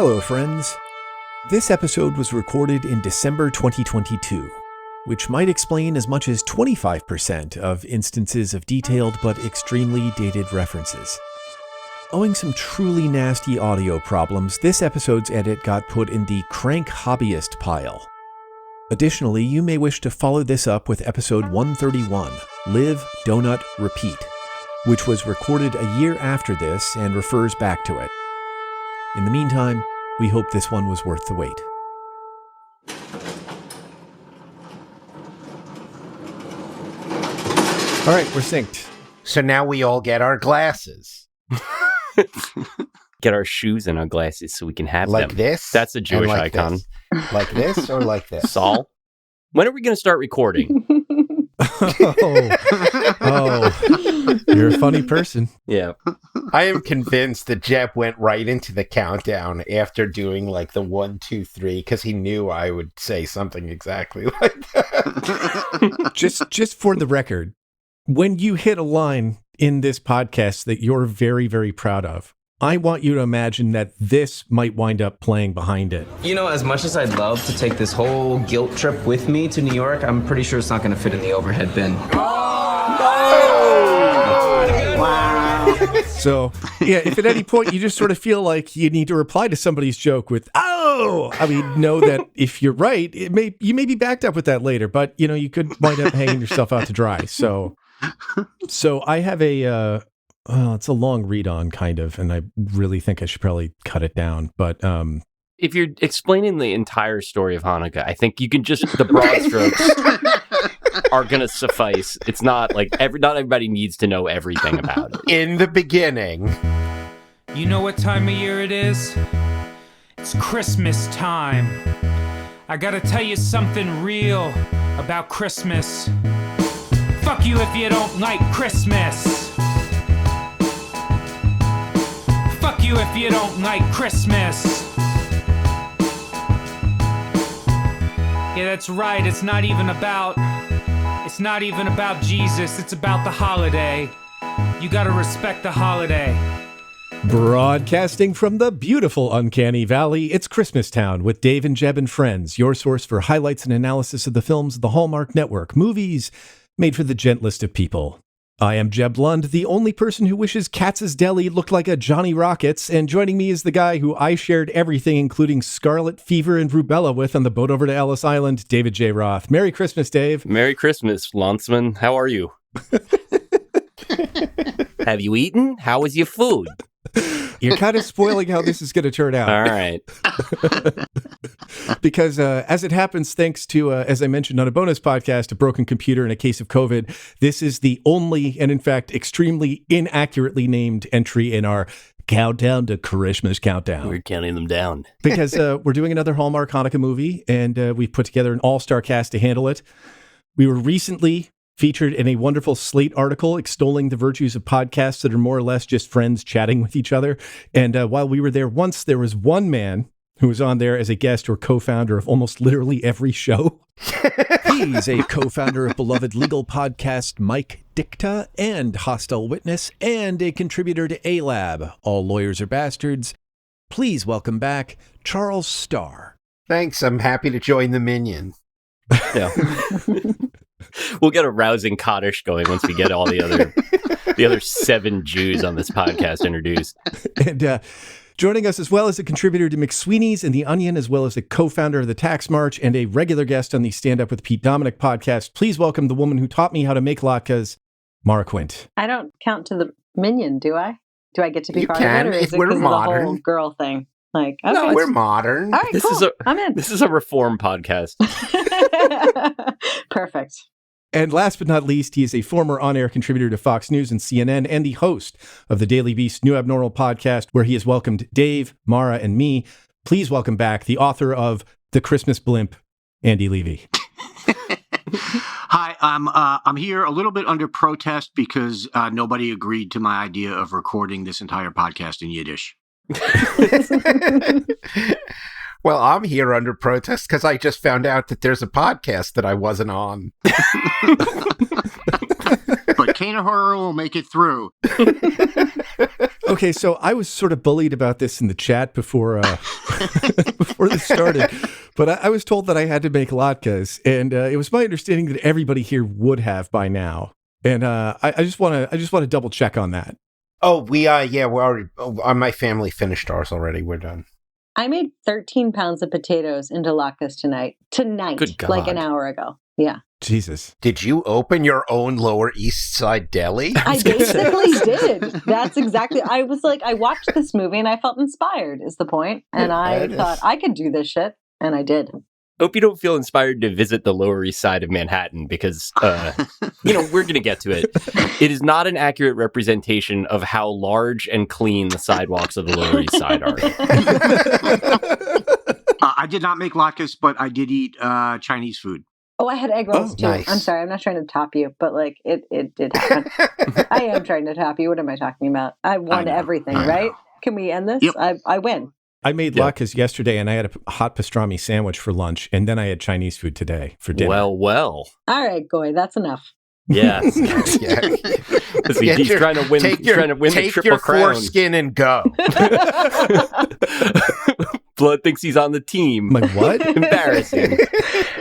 Hello, friends. This episode was recorded in December 2022, which might explain as much as 25% of instances of detailed but extremely dated references. Owing some truly nasty audio problems, this episode's edit got put in the crank hobbyist pile. Additionally, you may wish to follow this up with episode 131, Live, Donut, Repeat, which was recorded a year after this and refers back to it. In the meantime, we hope this one was worth the wait. All right, we're synced. So now we all get our glasses. Get our shoes and our glasses so we can have like them. This? That's a Jewish like icon. This. Like this or like this? Saul, when are we going to start recording? Oh, you're a funny person. Yeah. I am convinced that Jeb went right into the countdown after doing like the 1, 2, 3 because he knew I would say something exactly like that. Just for the record, when you hit a line in this podcast that you're very, very proud of, I want you to imagine that this might wind up playing behind it. You know, as much as I'd love to take this whole guilt trip with me to New York, I'm pretty sure it's not going to fit in the overhead bin. Wow. So, yeah, if at any point you just sort of feel like you need to reply to somebody's joke with, oh, I mean, know that if you're right, you may be backed up with that later, but, you know, you could wind up hanging yourself out to dry. So I have it's a long read on kind of, and I really think I should probably cut it down. But if you're explaining the entire story of Hanukkah, I think you can just, the broad strokes are going to suffice. It's not like not everybody needs to know everything about it. In the beginning. You know what time of year it is? It's Christmas time. I gotta tell you something real about Christmas. Fuck you if you don't like Christmas. Fuck you if you don't like Christmas. Yeah, that's right. It's not even about Jesus. It's about the holiday. You gotta respect the holiday. Broadcasting from the beautiful Uncanny Valley, it's Christmas Town with Dave and Jeb and friends, your source for highlights and analysis of the films of the Hallmark Network, movies made for the gentlest of people. I am Jeb Lund, the only person who wishes Katz's Deli looked like a Johnny Rockets, and joining me is the guy who I shared everything, including scarlet fever and rubella with on the boat over to Ellis Island, David J. Roth. Merry Christmas, Dave. Merry Christmas, Lanceman. How are you? Have you eaten? How was your food? You're kind of spoiling how this is going to turn out. All right. Because as it happens, thanks to, as I mentioned on a bonus podcast, a broken computer and a case of COVID, this is the only and, in fact, extremely inaccurately named entry in our countdown to Christmas countdown. We're counting them down. Because we're doing another Hallmark Hanukkah movie, and we've put together an all-star cast to handle it. We were recently featured in a wonderful Slate article extolling the virtues of podcasts that are more or less just friends chatting with each other. And while we were there once, there was one man who was on there as a guest or co-founder of almost literally every show. He's a co-founder of beloved legal podcast Mike Dicta and Hostile Witness, and a contributor to A-Lab, All Lawyers Are Bastards. Please welcome back Charles Starr. Thanks. I'm happy to join the Minyan. Yeah. We'll get a rousing Kaddish going once we get all the other 7 Jews on this podcast introduced. And joining us as well as a contributor to McSweeney's and The Onion, as well as a co-founder of the Tax March and a regular guest on the Stand Up with Pete Dominick podcast. Please welcome the woman who taught me how to make latkes, MAURA QUINT. I don't count to the Minyan, do I? Do I get to be You part can, of it, or is it we're because of the modern. whole girl thing? Like, okay. No, we're modern. All right, cool. I'm in. This is a reform podcast. Perfect. And last but not least, he is a former on-air contributor to Fox News and CNN and the host of the Daily Beast New Abnormal podcast, where he has welcomed Dave, Mara, and me. Please welcome back the author of The Christmas Blimp, Andy Levy. Hi, I'm here a little bit under protest because nobody agreed to my idea of recording this entire podcast in Yiddish. Well, I'm here under protest because I just found out that there's a podcast that I wasn't on. But Kana horror will make it through. Okay, so I was sort of bullied about this in the chat before before this started, but I was told that I had to make latkes, and it was my understanding that everybody here would have by now. And I just want to double check on that. Oh, we already. My family finished ours already. We're done. I made 13 pounds of potatoes into latkes tonight. Good God. Like an hour ago. Yeah. Jesus. Did you open your own Lower East Side deli? I basically did. That's exactly. I was like, I watched this movie and I felt inspired, is the point. And I thought I could do this shit. And I did. Hope you don't feel inspired to visit the Lower East Side of Manhattan because, we're going to get to it. It is not an accurate representation of how large and clean the sidewalks of the Lower East Side are. I did not make latkes, but I did eat Chinese food. Oh, I had egg rolls too. Nice. I'm sorry, I'm not trying to top you, but like it did happen. I am trying to top you. What am I talking about? I won everything, right? Can we end this? Yep. I win. I made latkes yesterday, and I had a hot pastrami sandwich for lunch, and then I had Chinese food today for dinner. Well. All right, Goy, that's enough. Yeah. Yeah. He's trying to win. He's trying to win the Triple Crown. Take your foreskin and go. Blood thinks he's on the team. My what? Embarrassing.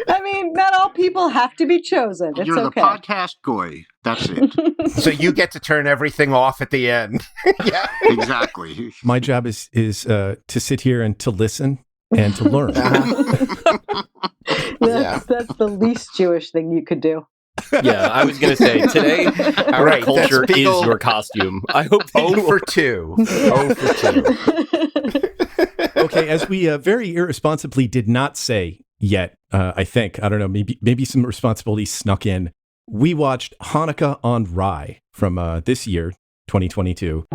I mean, not all people have to be chosen. It's You're okay. the podcast goy. That's it. So you get to turn everything off at the end. Yeah. Exactly. My job is to sit here and to listen and to learn. That's the least Jewish thing you could do. Yeah, I was going to say, today, our Right, culture that's big is old- your costume. I hope that you 0 for 2. 0 for 2. Okay, as we very irresponsibly did not say yet, I think, I don't know, maybe some responsibility snuck in. We watched Hanukkah on Rye from this year, 2022,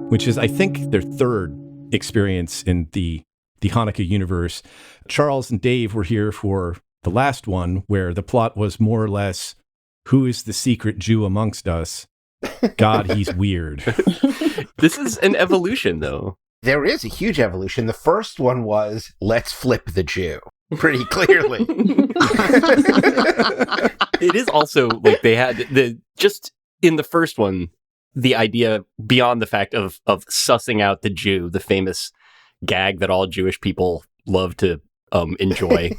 which is, I think, their third experience in the Hanukkah universe. Charles and Dave were here for the last one, where the plot was more or less, who is the secret Jew amongst us? God, he's weird. This is an evolution, though. There is a huge evolution. The first one was, let's flip the Jew. Pretty clearly. It is also like they had just in the first one, the idea beyond the fact of sussing out the Jew, the famous gag that all Jewish people love to enjoy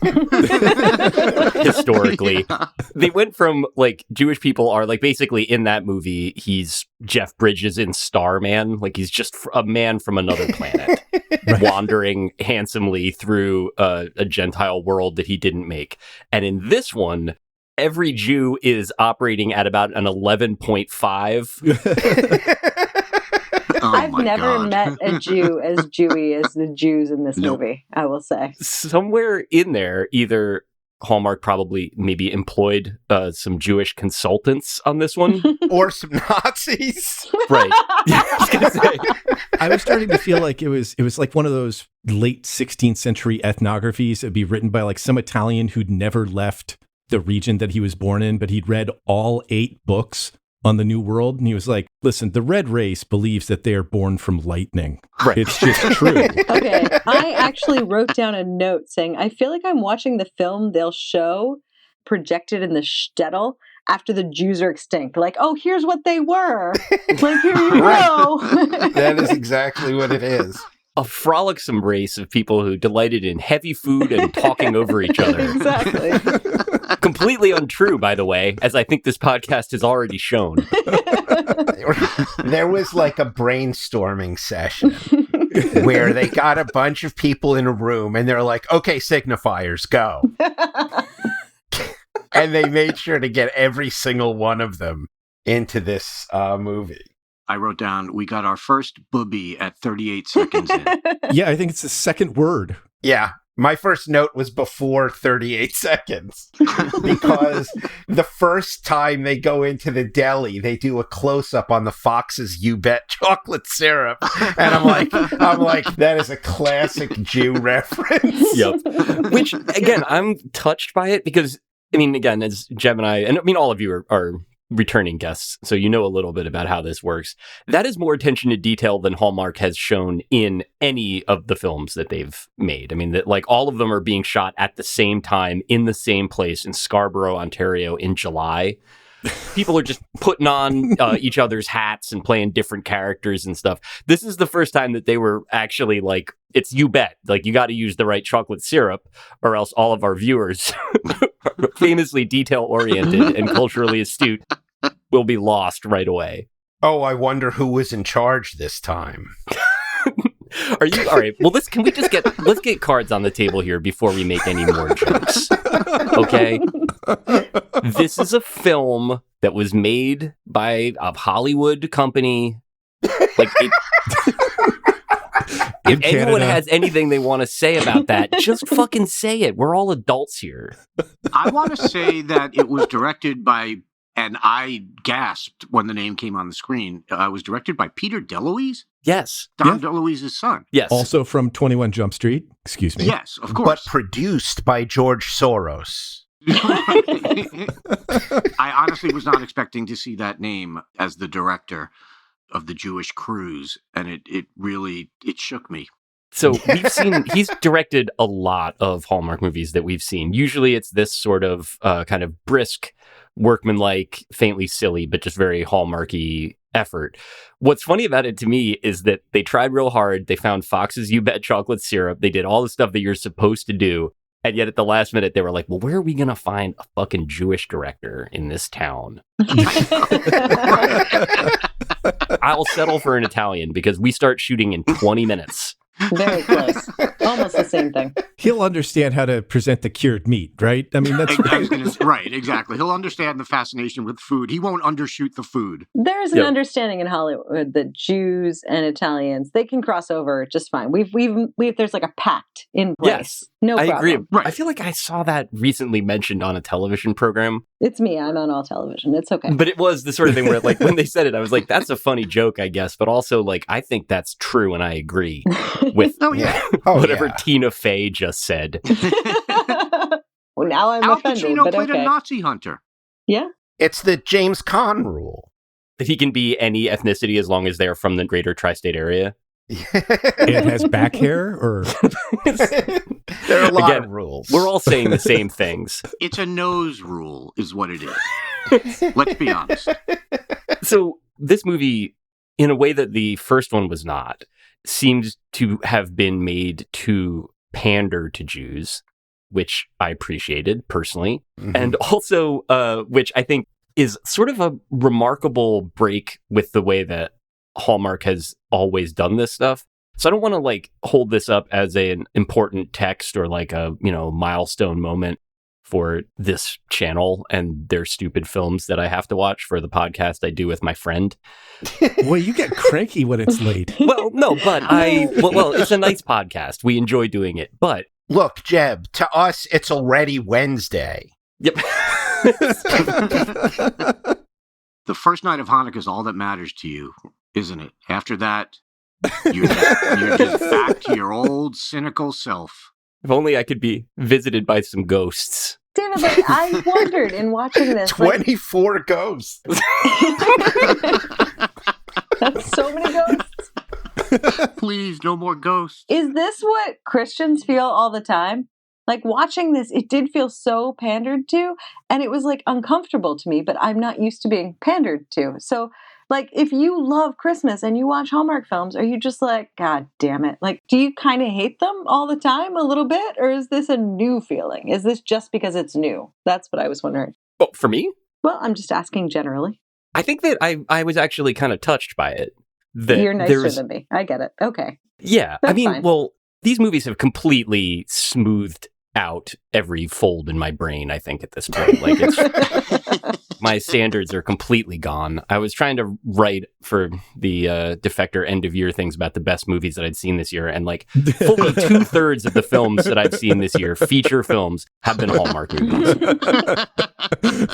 historically. They went from like Jewish people are like basically in that movie he's Jeff Bridges in Starman, like he's just a man from another planet wandering handsomely through a Gentile world that he didn't make. And in this one, every Jew is operating at about an 11.5. I've never met a Jew as Jewy as the Jews in this movie, I will say. Somewhere in there, either Hallmark probably maybe employed some Jewish consultants on this one. Or some Nazis. Right. Yeah, I was gonna say. I was starting to feel like it was like one of those late 16th century ethnographies that would be written by like some Italian who'd never left the region that he was born in, but he'd read all 8 books on the New World. And he was like, listen, the red race believes that they are born from lightning. Right. It's just true. Okay, I actually wrote down a note saying, I feel like I'm watching the film they'll show projected in the shtetl after the Jews are extinct. Like, oh, here's what they were. Like, here you go. That is exactly what it is. A frolicsome race of people who delighted in heavy food and talking over each other. Exactly. Completely untrue, by the way, as I think this podcast has already shown. There was like a brainstorming session where they got a bunch of people in a room and they're like, okay, signifiers, go. And they made sure to get every single one of them into this movie. I wrote down, we got our first Bubbes at 38 seconds in. Yeah, I think it's the second word. Yeah. My first note was before 38 seconds because the first time they go into the deli, they do a close up on the Fox's You Bet chocolate syrup. And I'm like, that is a classic Jew reference. Yep. Which, again, I'm touched by it because, I mean, again, as Jeb and I mean, all of you are returning guests, so you know a little bit about how this works. That is more attention to detail than Hallmark has shown in any of the films that they've made. I mean, that like all of them are being shot at the same time in the same place in Scarborough, Ontario in July. people are just putting on each other's hats and playing different characters and stuff. This is the first time that they were actually like, it's you bet. Like, you got to use the right chocolate syrup or else all of our viewers, famously detail-oriented and culturally astute, will be lost right away. Oh, I wonder who was in charge this time. Are you all right? Well, let's get cards on the table here before we make any more jokes. Okay, this is a film that was made by a Hollywood company. Like, if anyone has anything they want to say about that, just fucking say it. We're all adults here. I want to say that it was directed by, and I gasped when the name came on the screen. It was directed by Peter DeLuise. Yes. Don DeLuise's son. Yes. Also from 21 Jump Street. Excuse me. Yes, of course. But produced by George Soros. I honestly was not expecting to see that name as the director of the Jewish Cruise, and it really shook me. So he's directed a lot of Hallmark movies that we've seen. Usually it's this sort of kind of brisk, workmanlike, faintly silly, but just very Hallmarky effort. What's funny about it to me is that they tried real hard. They found Fox's You Bet chocolate syrup. They did all the stuff that you're supposed to do. And yet at the last minute, they were like, well, where are we going to find a fucking Jewish director in this town? I'll settle for an Italian because we start shooting in 20 minutes. Very close. Almost the same thing. He'll understand how to present the cured meat, right? I mean, that's right, exactly. He'll understand the fascination with food. He won't undershoot the food. There's an understanding in Hollywood that Jews and Italians, they can cross over just fine. We've there's like a pact in place. Yes, no problem. I agree. Right. I feel like I saw that recently mentioned on a television program. It's me. I'm on all television. It's okay. But it was the sort of thing where, like, when they said it, I was like, that's a funny joke, I guess. But also, like, I think that's true and I agree with whatever Tina Fey just said. Well, now I'm Al offended, Pacino but played okay. a Nazi hunter. Yeah. It's the James Caan rule. That he can be any ethnicity as long as they're from the greater tri-state area. It has back hair, or there are a lot of rules. We're all saying the same things. It's a nose rule, is what it is. Let's be honest. So this movie, in a way that the first one was not, seems to have been made to pander to Jews, which I appreciated personally, and also which I think is sort of a remarkable break with the way that Hallmark has always done this stuff. So I don't want to like hold this up as an important text or like a, milestone moment for this channel and their stupid films that I have to watch for the podcast I do with my friend. Well, you get cranky when it's late. Well, no, but well, it's a nice podcast. We enjoy doing it, but look, Jeb, to us, it's already Wednesday. Yep. The first night of Hanukkah is all that matters to you, isn't it? After that, you're just back to your old cynical self. If only I could be visited by some ghosts. David, like, I wondered in watching this. 24 ghosts. That's so many ghosts. Please, no more ghosts. Is this what Christians feel all the time? Like, watching this, it did feel so pandered to, and it was like uncomfortable to me, but I'm not used to being pandered to. So, like, if you love Christmas and you watch Hallmark films, are you just like, God damn it? Like, do you kind of hate them all the time a little bit? Or is this a new feeling? Is this just because it's new? That's what I was wondering. Oh, for me? Well, I'm just asking generally. I think that I was actually kind of touched by it. You're nicer than me. I get it. Okay. Yeah. That's I mean, fine. well, these movies have completely smoothed out every fold in my brain, I think, at this point. Like, it's my standards are completely gone. I was trying to write for the Defector end of year things about the best movies that I'd seen this year, and like fully 2/3 of the films that I've seen this year, feature films, have been Hallmark movies.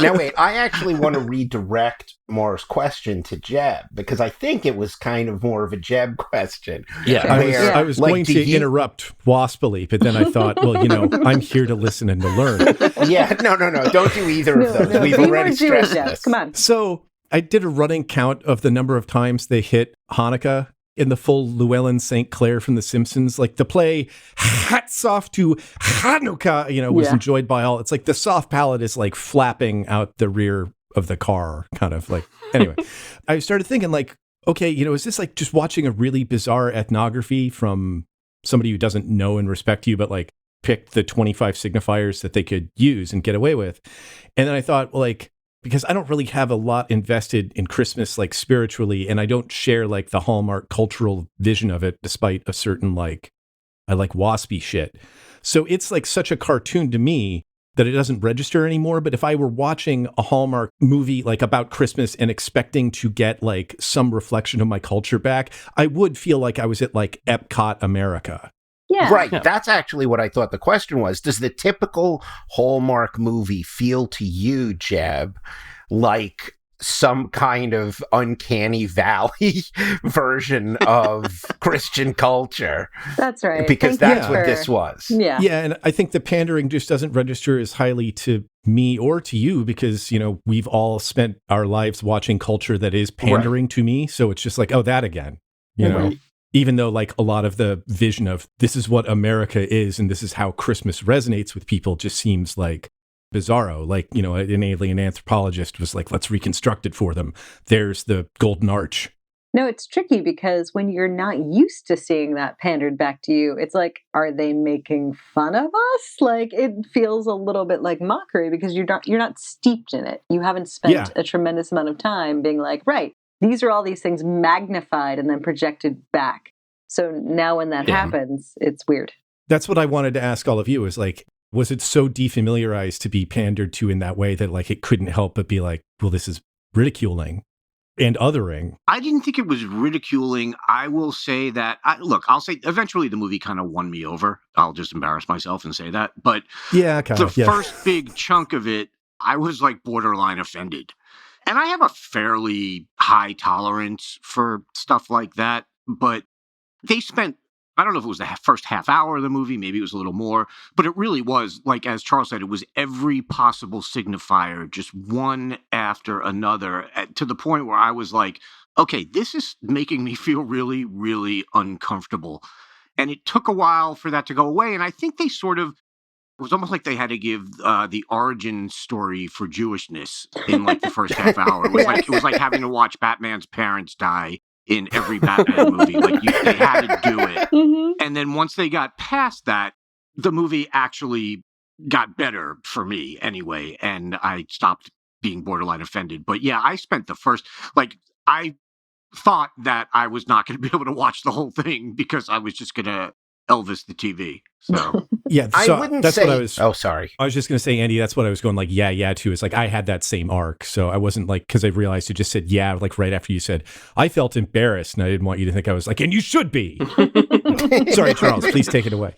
Now wait, I actually want to redirect Maura's question to Jeb, because I think it was kind of more of a Jeb question. Yeah. I was like, going to interrupt waspily, but then I thought, well, I'm here to listen and to learn. Yeah, no, don't do either of those. We've already stressed this. Come on. So I did a running count of the number of times they hit Hanukkah in the full Llewellyn St. Clair from The Simpsons. Like, the play Hats Off to Hanukkah, was enjoyed by all. It's like the soft palate is like flapping out the rear of the car, kind of like. Anyway, I started thinking like, okay, is this like just watching a really bizarre ethnography from somebody who doesn't know and respect you, but like picked the 25 signifiers that they could use and get away with? And then I thought, well, like, because I don't really have a lot invested in Christmas, like spiritually, and I don't share like the Hallmark cultural vision of it, despite a certain like, I like waspy shit. So it's like such a cartoon to me that it doesn't register anymore. But if I were watching a Hallmark movie like about Christmas and expecting to get like some reflection of my culture back, I would feel like I was at like Epcot, America. Yeah. Right. Yeah. That's actually what I thought the question was. Does the typical Hallmark movie feel to you, Jeb, like some kind of uncanny valley version of Christian culture? That's right. Because that's what this was. Yeah. Yeah. And I think the pandering just doesn't register as highly to me or to you because, we've all spent our lives watching culture that is pandering to me. So it's just like, oh, that again, know? Even though like a lot of the vision of this is what America is and this is how Christmas resonates with people just seems like bizarro. Like, an alien anthropologist was like, let's reconstruct it for them. There's the Golden Arch. No, it's tricky because when you're not used to seeing that pandered back to you, it's like, are they making fun of us? Like it feels a little bit like mockery because you're not steeped in it. You haven't spent a tremendous amount of time being like, right, these are all these things magnified and then projected back. So now when that happens, it's weird. That's what I wanted to ask all of you is like, was it so defamiliarized to be pandered to in that way that like it couldn't help but be like, well, this is ridiculing and othering? I didn't think it was ridiculing. I will say that, I'll say eventually the movie kind of won me over. I'll just embarrass myself and say that. But first big chunk of it, I was like borderline offended. And I have a fairly high tolerance for stuff like that, but they spent, I don't know if it was the first half hour of the movie, maybe it was a little more, but it really was, like as Charles said, it was every possible signifier, just one after another, to the point where I was like, okay, this is making me feel really, really uncomfortable. And it took a while for that to go away, and I think they sort of, it was almost like they had to give the origin story for Jewishness in like the first half hour. It was like having to watch Batman's parents die in every Batman movie. Like they had to do it. Mm-hmm. And then once they got past that, the movie actually got better for me anyway. And I stopped being borderline offended. But yeah, I spent the first, I thought that I was not going to be able to watch the whole thing because I was just going to Elvis the TV. So yeah, I wouldn't that's say. What I was. Oh, sorry. I was just going to say, Andy. That's what I was going like. Yeah, too. It's like I had that same arc, so I wasn't like because I realized you just said like right after you said I felt embarrassed, and I didn't want you to think I was like, and you should be. Sorry, Charles. Please take it away.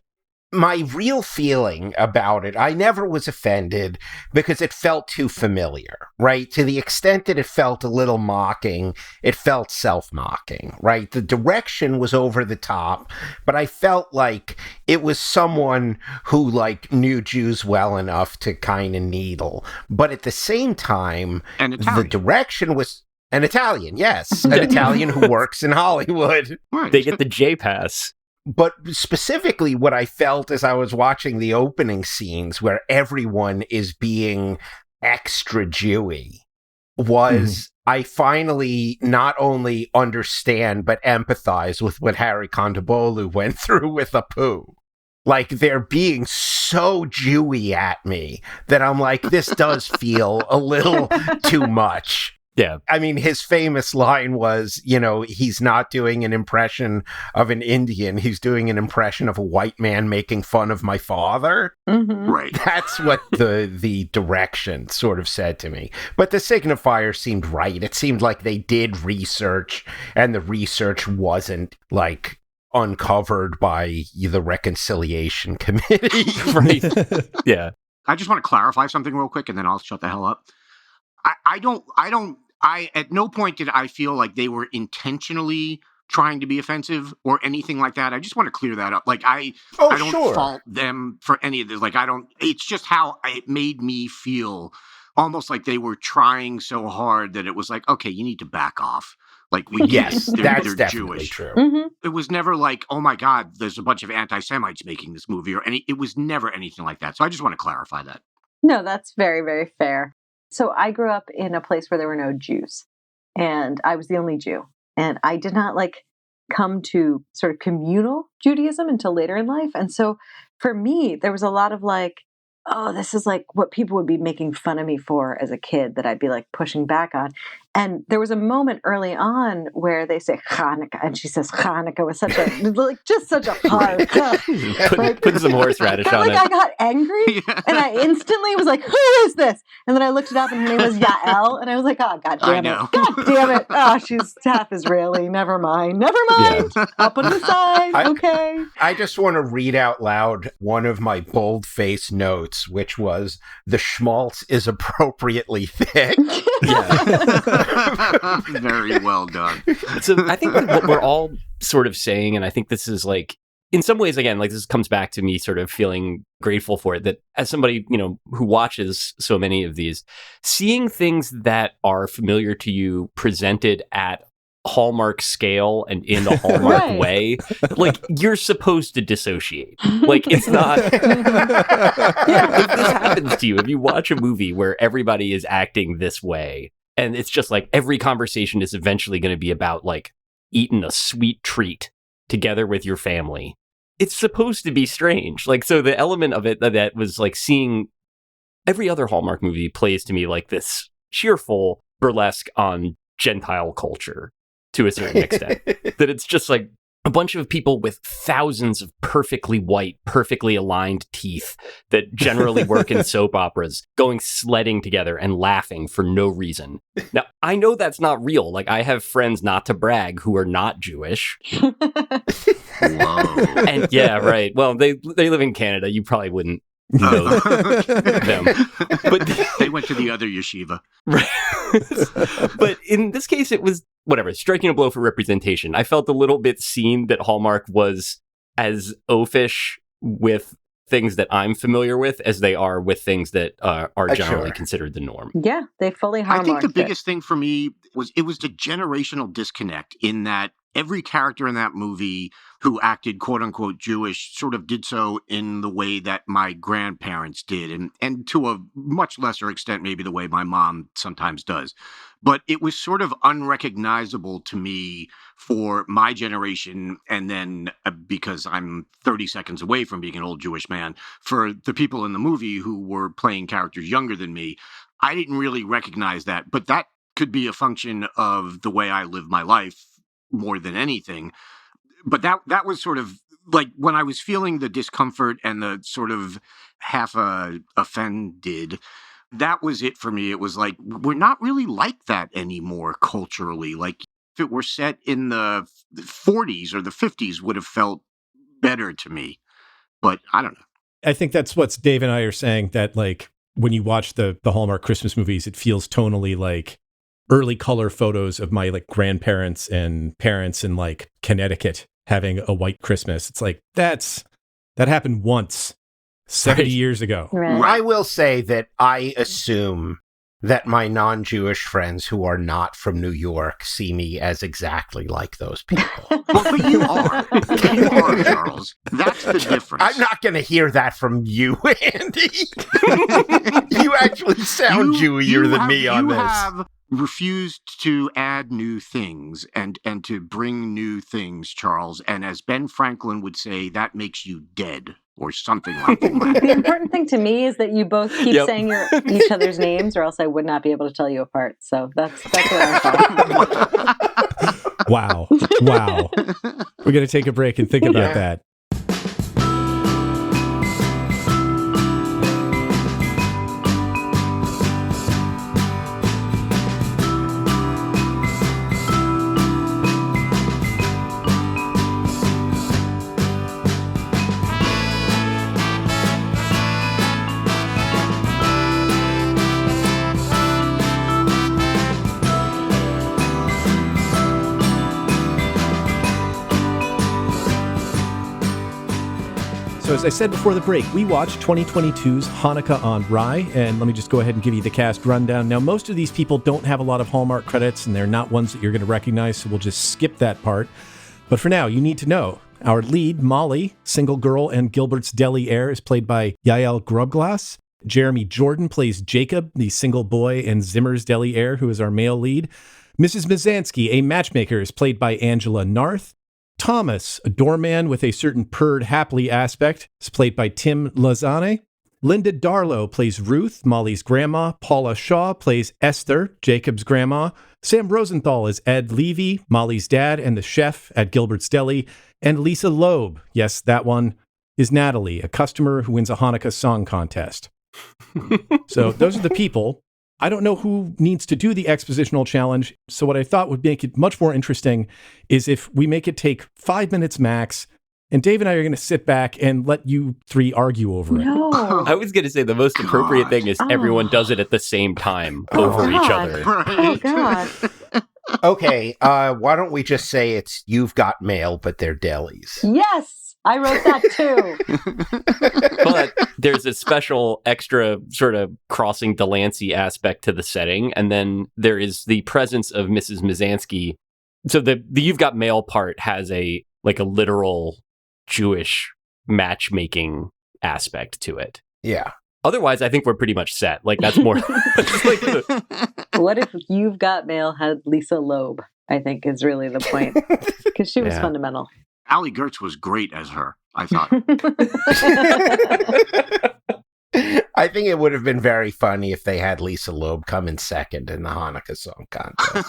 My real feeling about it, I never was offended because it felt too familiar, right? To the extent that it felt a little mocking, it felt self-mocking, right? The direction was over the top, but I felt like it was someone who like knew Jews well enough to kind of needle. But at the same time, the direction was an Italian, yes, an Italian who works in Hollywood. Right. They get the J pass. But specifically what I felt as I was watching the opening scenes where everyone is being extra Jewy was I finally not only understand but empathize with what Harry Kondabolu went through with Apu. Like they're being so Jewy at me that I'm like, this does feel a little too much. Yeah. I mean, his famous line was, he's not doing an impression of an Indian. He's doing an impression of a white man making fun of my father. Mm-hmm. Right. That's what the direction sort of said to me. But the signifier seemed right. It seemed like they did research, and the research wasn't like uncovered by the Reconciliation Committee. Right. Yeah. I just want to clarify something real quick, and then I'll shut the hell up. I at no point did I feel like they were intentionally trying to be offensive or anything like that. I just want to clear that up. Like I don't fault them for any of this. Like it's just how it made me feel, almost like they were trying so hard that it was like, okay, you need to back off. Like yes, that's definitely Jewish. True. Mm-hmm. It was never like, oh my God, there's a bunch of anti-Semites making this movie, or it was never anything like that. So I just want to clarify that. No, that's very, very fair. So I grew up in a place where there were no Jews, and I was the only Jew. And I did not come to sort of communal Judaism until later in life. And so for me, there was a lot of oh, this is what people would be making fun of me for as a kid that I'd be pushing back on. And there was a moment early on where they say Hanukkah, and she says Hanukkah with such a just such a hard put some horseradish on it. I got angry, and I instantly was like, "Who is this?" And then I looked it up, and her name was Yael, and I was like, "Oh, God damn it! God damn it! Oh, she's half Israeli. Never mind. Yeah. I'll put it aside. Okay." I just want to read out loud one of my bold-faced notes, which was, "The schmaltz is appropriately thick." Very well done. So I think what we're all sort of saying, and I think this is in some ways, again, this comes back to me sort of feeling grateful for it, that as somebody, who watches so many of these, seeing things that are familiar to you presented at Hallmark scale and in the Hallmark way, you're supposed to dissociate. It's not if this happens to you, if you watch a movie where everybody is acting this way, and it's just every conversation is eventually going to be about eating a sweet treat together with your family, it's supposed to be strange. So the element of it that was seeing every other Hallmark movie plays to me this cheerful burlesque on Gentile culture to a certain extent. That it's just a bunch of people with thousands of perfectly white, perfectly aligned teeth that generally work in soap operas, going sledding together and laughing for no reason. Now, I know that's not real. I have friends, not to brag, who are not Jewish. Whoa. And yeah, right. Well, they live in Canada. You probably wouldn't know them. But they went to the other yeshiva. Right. But in this case, it was striking a blow for representation. I felt a little bit seen that Hallmark was as oafish with things that I'm familiar with as they are with things that are generally considered the norm. Yeah, they fully Hallmarked. I think the biggest thing for me was the generational disconnect, in that every character in that movie who acted quote unquote Jewish sort of did so in the way that my grandparents did, and to a much lesser extent maybe the way my mom sometimes does. But it was sort of unrecognizable to me for my generation, and then because I'm 30 seconds away from being an old Jewish man, for the people in the movie who were playing characters younger than me, I didn't really recognize that. But that could be a function of the way I live my life more than anything. But that was sort of when I was feeling the discomfort and the sort of half offended, that was it for me. It was we're not really like that anymore culturally. If it were set in the 40s or the 50s would have felt better to me. But I don't know. I think that's what Dave and I are saying, that when you watch the Hallmark Christmas movies, it feels tonally early color photos of my grandparents and parents in Connecticut having a white Christmas. It's that happened once 70 years ago. Right. I will say that I assume that my non-Jewish friends who are not from New York see me as exactly like those people. Well, but you are. You are, Charles. That's the difference. I'm not going to hear that from you, Andy. You actually sound Jewier than me on this. You have refused to add new things and to bring new things, Charles. And as Ben Franklin would say, that makes you dead. Or something like that. The important thing to me is that you both keep saying each other's names, or else I would not be able to tell you apart. So that's what I thought. Wow. We're going to take a break and think about that. So as I said before the break, we watched 2022's Hanukkah on Rye, and let me just go ahead and give you the cast rundown. Now, most of these people don't have a lot of Hallmark credits, and they're not ones that you're going to recognize, so we'll just skip that part. But for now, you need to know. Our lead, Molly, single girl and Gilbert's Deli heir, is played by Yael Grubglas. Jeremy Jordan plays Jacob, the single boy and Zimmer's Deli heir, who is our male lead. Mrs. Mizansky, a matchmaker, is played by Angela Narth. Thomas, a doorman with a certain purred Hapley aspect, is played by Tim Lazane. Linda Darlow plays Ruth, Molly's grandma. Paula Shaw plays Esther, Jacob's grandma. Sam Rosenthal is Ed Levy, Molly's dad and the chef at Gilbert's Deli. And Lisa Loeb, yes, that one, is Natalie, a customer who wins a Hanukkah song contest. So those are the people. I don't know who needs to do the expositional challenge. So what I thought would make it much more interesting is if we make it take 5 minutes max, and Dave and I are going to sit back and let you three argue over it. No. I was going to say the most appropriate thing is everyone does it at the same time over each other. Oh, God. Okay, why don't we just say it's You've Got Mail, but they're delis. Yes, I wrote that too. But there's a special extra sort of crossing Delancey aspect to the setting. And then there is the presence of Mrs. Mizansky. So the You've Got Mail part has a literal Jewish matchmaking aspect to it. Yeah. Otherwise, I think we're pretty much set. Like, that's more. What if You've Got Mail had Lisa Loeb? I think is really the point. Because she was fundamental. Allie Gertz was great as her, I thought. I think it would have been very funny if they had Lisa Loeb come in second in the Hanukkah song contest.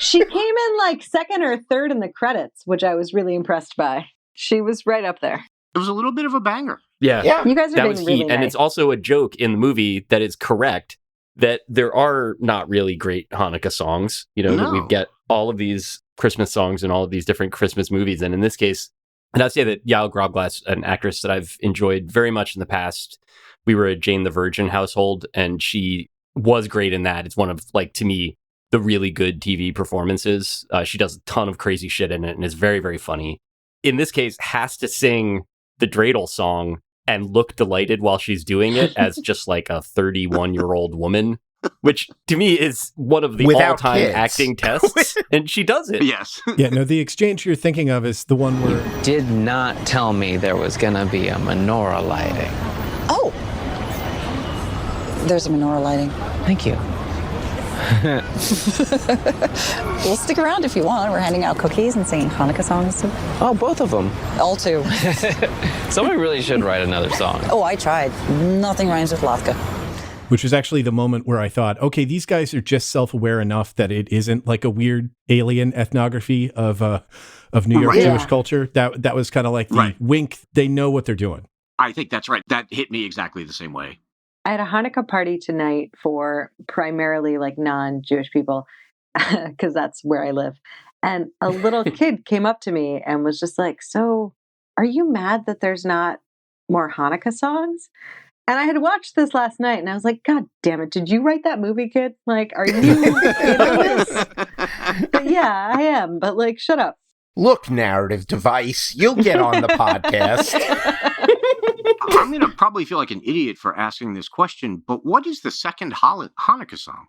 She came in like second or third in the credits, which I was really impressed by. She was right up there. It was a little bit of a banger. Yeah. You guys are that being was really heat. nice. And it's also a joke in the movie that is correct that there are not really great Hanukkah songs. You know, that we get all of these Christmas songs and all of these different Christmas movies. And in this case, and I'd say that Yael Grobglass, an actress that I've enjoyed very much in the past, we were a Jane the Virgin household, and she was great in that. It's one of, like, to me, the really good TV performances. She does a ton of crazy shit in it and is very, very funny. In this case, has to sing the dreidel song and look delighted while she's doing it as just like a 31-year-old woman, which to me is one of the all-time acting tests. And she does it. Yes. Yeah, no, the exchange you're thinking of is the one where... You did not tell me there was going to be a menorah lighting. Oh. There's a menorah lighting. Thank you. We'll stick around if you want. We're handing out cookies and singing Hanukkah songs. Oh, both of them. All two. Somebody really should write another song. Oh, I tried. Nothing rhymes with latke. Which is actually the moment where I thought, okay, these guys are just self-aware enough that it isn't like a weird alien ethnography of New York Jewish culture. That was kind of like the wink. They know what they're doing. I think that's right. That hit me exactly the same way. I had a Hanukkah party tonight for primarily like non-Jewish people because that's where I live. And a little kid came up to me and was just like, so are you mad that there's not more Hanukkah songs? And I had watched this last night and I was like, God damn it. Did you write that movie, kid? Like, are you in on this? But yeah, I am. But like, shut up. Look, narrative device, you'll get on the podcast. I'm going to probably feel like an idiot for asking this question, but what is the second Hanukkah song?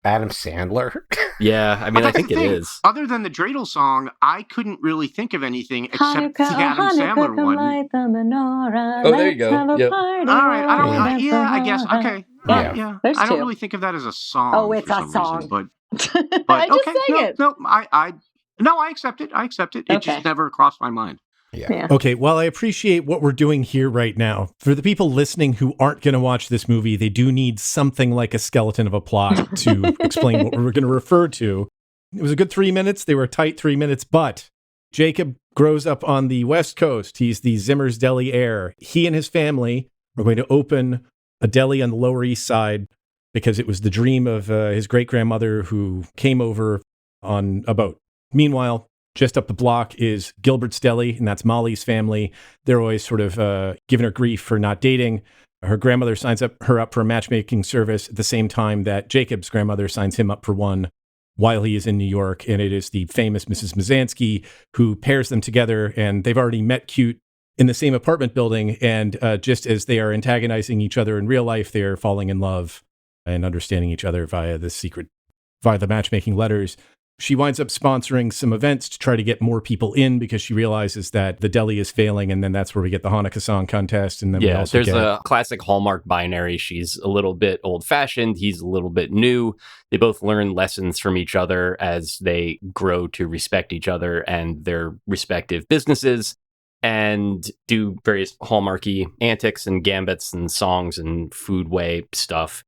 Adam Sandler? Yeah, I mean, I think it is. Other than the dreidel song, I couldn't really think of anything except the Adam Sandler one. Light the menorah, oh, there you go. Yep. All right. I guess. Okay. Yeah. There's I don't two. really think of that as a song. Oh, it's a song. Reason, but I just sang it. No, I accept it. It just never crossed my mind. Yeah. Okay, well, I appreciate what we're doing here right now. For the people listening who aren't going to watch this movie, they do need something like a skeleton of a plot to explain what we're going to refer to. It was a good 3 minutes. They were a tight 3 minutes, but Jacob grows up on the West Coast. He's the Zimmer's Deli heir. He and his family are going to open a deli on the Lower East Side because it was the dream of his great-grandmother who came over on a boat. Meanwhile, just up the block is Gilbert's Deli, and that's Molly's family. They're always sort of giving her grief for not dating. Her grandmother signs her up for a matchmaking service at the same time that Jacob's grandmother signs him up for one while he is in New York. And it is the famous Mrs. Mizansky who pairs them together, and they've already met cute in the same apartment building. And just as they are antagonizing each other in real life, they are falling in love and understanding each other via the matchmaking letters. She winds up sponsoring some events to try to get more people in because she realizes that the deli is failing, and then that's where we get the Hanukkah song contest. And then we also there's a classic Hallmark binary. She's a little bit old-fashioned. He's a little bit new. They both learn lessons from each other as they grow to respect each other and their respective businesses and do various Hallmarky antics and gambits and songs and food way stuff.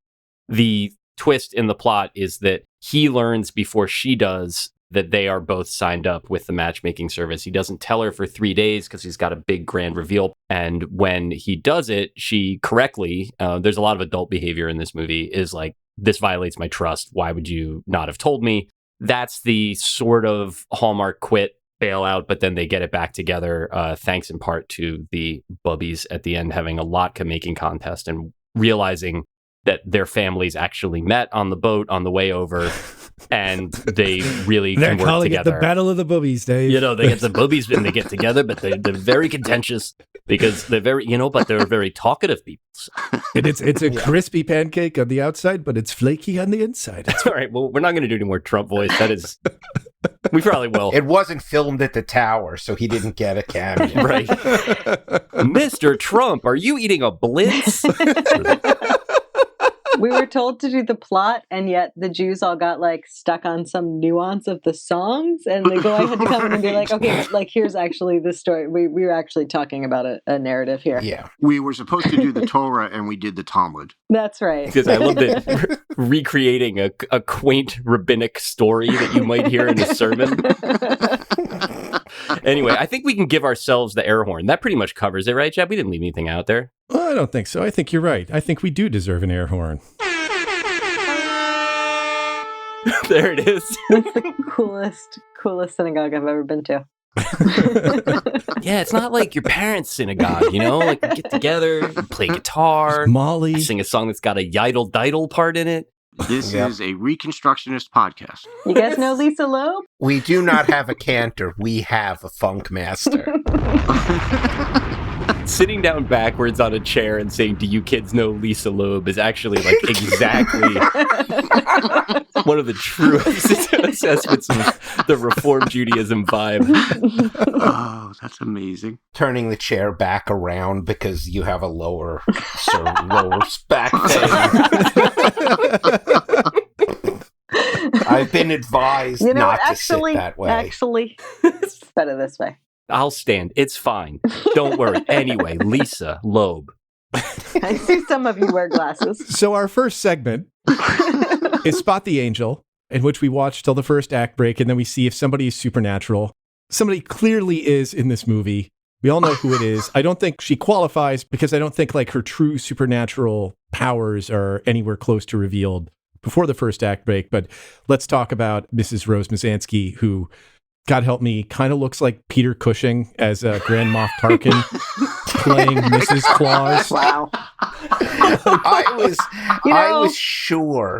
The twist in the plot is that he learns before she does that they are both signed up with the matchmaking service. He doesn't tell her for 3 days because he's got a big grand reveal. And when he does it, she correctly, there's a lot of adult behavior in this movie, is like, this violates my trust. Why would you not have told me? That's the sort of Hallmark quit bailout, but then they get it back together, thanks in part to the Bubbes at the end having a latke making contest and realizing that their families actually met on the boat on the way over, and they really can work together. They're calling it the Battle of the Bubbes, Dave. You know, they get the Bubbes and they get together, but they're very contentious because they're very, but they're very talkative people. And it's a crispy pancake on the outside, but it's flaky on the inside. All right, well, we're not going to do any more Trump voice. That is, we probably will. It wasn't filmed at the Tower, so he didn't get a cameo. Right. Mr. Trump, are you eating a blitz? We were told to do the plot, and yet the Jews all got like stuck on some nuance of the songs, and the guy had to come in and be like, okay, like here's actually the story. We were actually talking about a narrative here. Yeah. We were supposed to do the Torah, and we did the Talmud. That's right. Because I love that recreating a quaint rabbinic story that you might hear in a sermon. Anyway, I think we can give ourselves the air horn. That pretty much covers it, right, Chad? We didn't leave anything out there. Well, I don't think so. I think you're right. I think we do deserve an air horn. There it is. That's the coolest synagogue I've ever been to. Yeah, it's not like your parents' synagogue, like you get together, you play guitar, Molly, sing a song that's got a yidle diddle part in it. This is a Reconstructionist podcast. You guys know Lisa Loeb? We do not have a cantor. We have a funk master. Sitting down backwards on a chair and saying, "Do you kids know Lisa Loeb?" is actually like exactly one of the truest assessments of the Reform Judaism vibe. Oh, that's amazing. Turning the chair back around because you have a lower back pain. I've been advised not to sit that way. Actually, it's better this way. I'll stand. It's fine. Don't worry. Anyway, Lisa Loeb. I see some of you wear glasses. So our first segment is Spot the Angel, in which we watch till the first act break, and then we see if somebody is supernatural. Somebody clearly is in this movie. We all know who it is. I don't think she qualifies because I don't think like her true supernatural powers are anywhere close to revealed before the first act break. But let's talk about Mrs. Rose Mizansky, who, God help me, kind of looks like Peter Cushing as Grand Moff Tarkin playing Mrs. Claus. Wow. I was sure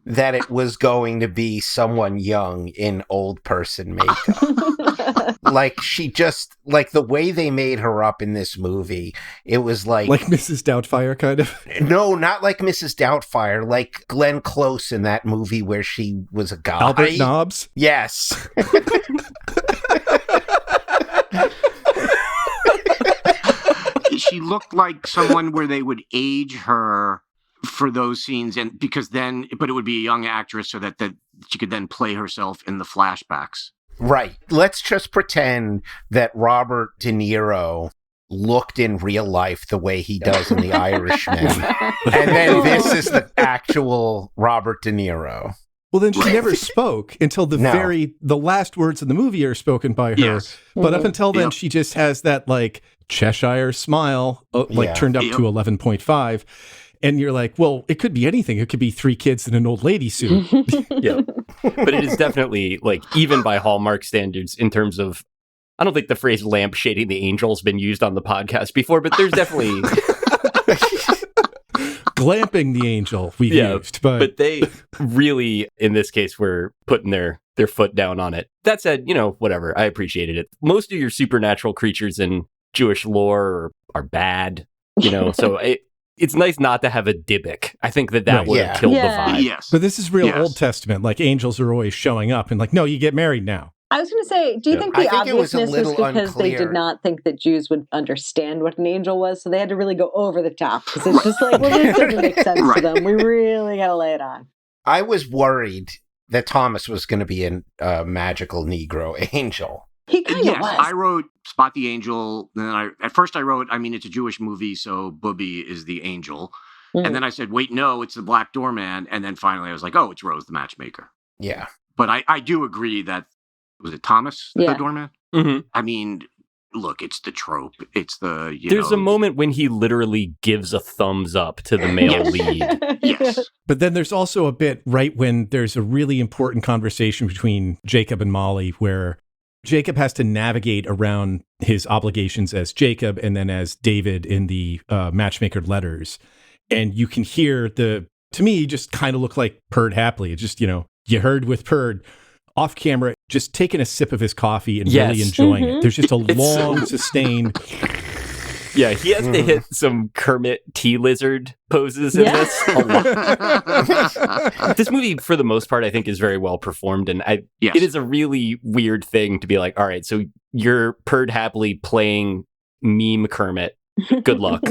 that it was going to be someone young in old person makeup. Like she just, like the way they made her up in this movie, it was like Mrs. Doubtfire kind of. No, not like Mrs. Doubtfire, like Glenn Close in that movie where she was a guy. Albert Nobbs? Yes. She looked like someone where they would age her for those scenes, and but it would be a young actress so that she could then play herself in the flashbacks. Right. Let's just pretend that Robert De Niro looked in real life the way he does in The Irishman. And then this is the actual Robert De Niro. Well, then she never spoke until the last words of the movie are spoken by her. Yes. But up until then, she just has that like Cheshire smile, turned up to 11.5. And you're like, well, it could be anything. It could be three kids in an old lady suit. Yeah. But it is definitely, like, even by Hallmark standards, in terms of, I don't think the phrase lampshading the angel has been used on the podcast before, but there's definitely... Glamping the angel we've used. But they really, in this case, were putting their foot down on it. That said, whatever. I appreciated it. Most of your supernatural creatures in Jewish lore are bad, so It's nice not to have a Dybbuk. I think that would have killed the vibe. Yes. But this is real Old Testament. Like, angels are always showing up and like, no, you get married now. I was going to say, do you think the obviousness was because unclear. they did not think that Jews would understand what an angel was, so they had to really go over the top? Because it's just like, well, this doesn't make sense to them. We really got to lay it on. I was worried that Thomas was going to be a magical Negro angel. He kind of was. I wrote Spot the Angel. Then at first I wrote, it's a Jewish movie, so Bubbes is the angel. Mm-hmm. And then I said, wait, no, it's the black doorman. And then finally I was like, oh, it's Rose the matchmaker. Yeah. But I do agree that, was it Thomas, the doorman? Mm-hmm. I mean, look, it's the trope. It's the, There's a moment when he literally gives a thumbs up to the male lead. Yes. But then there's also a bit right when there's a really important conversation between Jacob and Molly where Jacob has to navigate around his obligations as Jacob and then as David in the matchmaker letters. And you can hear to me, just kind of look like Perd Hapley. It's just, you heard with Perd off camera, just taking a sip of his coffee and really enjoying it. There's just a long, sustained... Yeah, he has to hit some Kermit tea lizard poses in this. A lot. This movie, for the most part, I think is very well performed. And it is a really weird thing to be like, all right, so you're Perd Hapley playing meme Kermit. Good luck.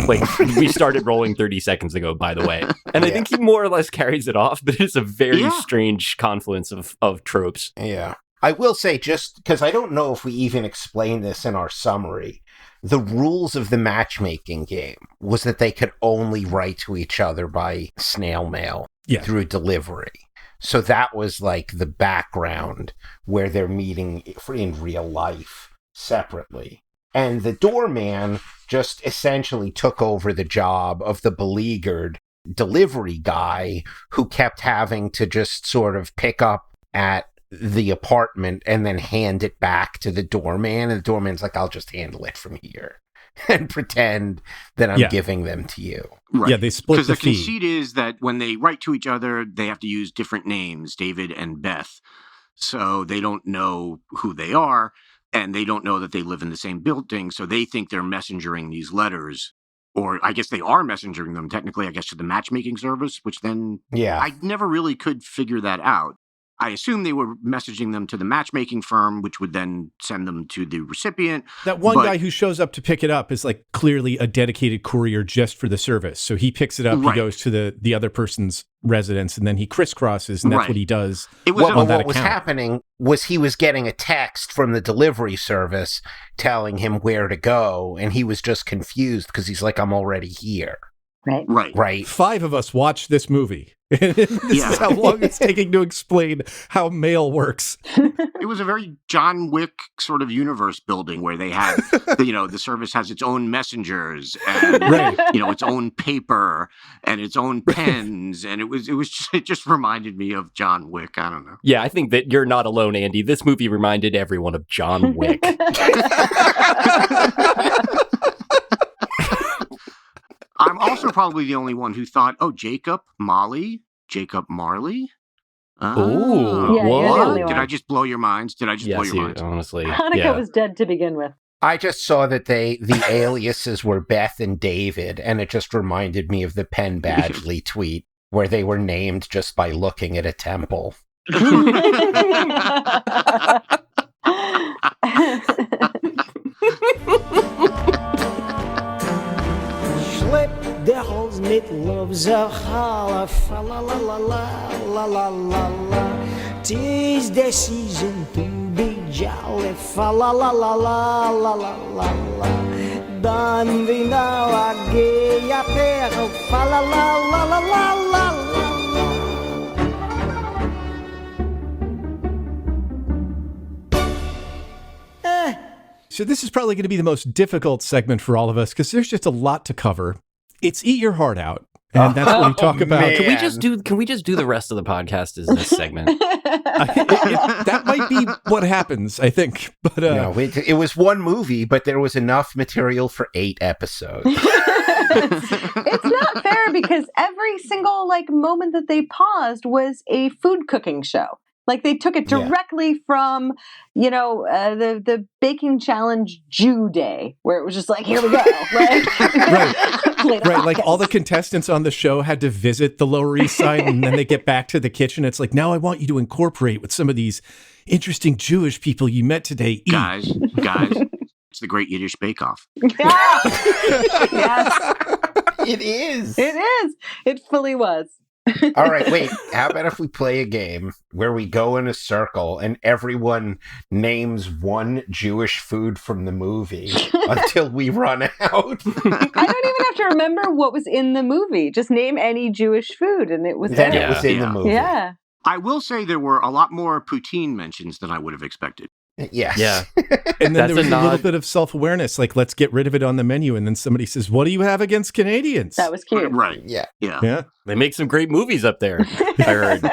like we started rolling 30 seconds ago, by the way. And I think he more or less carries it off, but it's a very strange confluence of tropes. Yeah. I will say, just because I don't know if we even explained this in our summary, the rules of the matchmaking game was that they could only write to each other by snail mail through delivery. So that was like the background where they're meeting in real life separately. And the doorman just essentially took over the job of the beleaguered delivery guy who kept having to just sort of pick up at the apartment and then hand it back to the doorman. And the doorman's like, I'll just handle it from here and pretend that I'm giving them to you. Right. Yeah, they split the fee. Because the conceit is that when they write to each other, they have to use different names, David and Beth. So they don't know who they are, and they don't know that they live in the same building. So they think they're messengering these letters, or I guess they are messengering them technically, I guess, to the matchmaking service, which then I never really could figure that out. I assume they were messaging them to the matchmaking firm, which would then send them to the recipient. That one guy who shows up to pick it up is like clearly a dedicated courier just for the service. So he picks it up, he goes to the other person's residence, and then he crisscrosses, and that's what he does. What was happening was he was getting a text from the delivery service telling him where to go, and he was just confused because he's like, I'm already here. Right. 5 of us watched this movie. This is how long it's taking to explain how mail works. It was a very John Wick sort of universe building where they had, the service has its own messengers and, its own paper and its own pens. And it just reminded me of John Wick. I don't know. Yeah, I think that you're not alone, Andy. This movie reminded everyone of John Wick. I'm also probably the only one who thought, Jacob Marley. Oh, yeah, did I just blow your minds? Honestly, Hanukkah was dead to begin with. I just saw that the aliases were Beth and David, and it just reminded me of the Penn Badgley tweet where they were named just by looking at a temple. Devils mit loves a holla, fa la la la la la la la la. 'Tis the season to be jolly, fa la la la la la la la la. Donne-vi now a gay apéro, fa la la la la la la la. So this is probably going to be the most difficult segment for all of us because there's just a lot to cover. It's Eat Your Heart Out, and that's what we talk about. Man. Can we just do the rest of the podcast as this segment? That might be what happens, I think. But no, it was one movie, but there was enough material for 8 episodes. It's not fair because every single moment that they paused was a food cooking show. Like they took it directly from, the baking challenge Jew Day, where it was just like, here we go. Right. Like all the contestants on the show had to visit the Lower East Side, and then they get back to the kitchen. It's like, now I want you to incorporate with some of these interesting Jewish people you met today. Guys, it's the Great Yiddish Bake Off. Yeah. Yes. It is. It is. It fully was. All right, wait. How about if we play a game where we go in a circle and everyone names one Jewish food from the movie until we run out? I don't even have to remember what was in the movie. Just name any Jewish food, and it was then it was in the movie. Yeah. I will say there were a lot more poutine mentions than I would have expected. Yes. Yeah. And then there was a little bit of self-awareness, like, let's get rid of it on the menu. And then somebody says, what do you have against Canadians? That was cute. Right. Yeah. They make some great movies up there. I heard.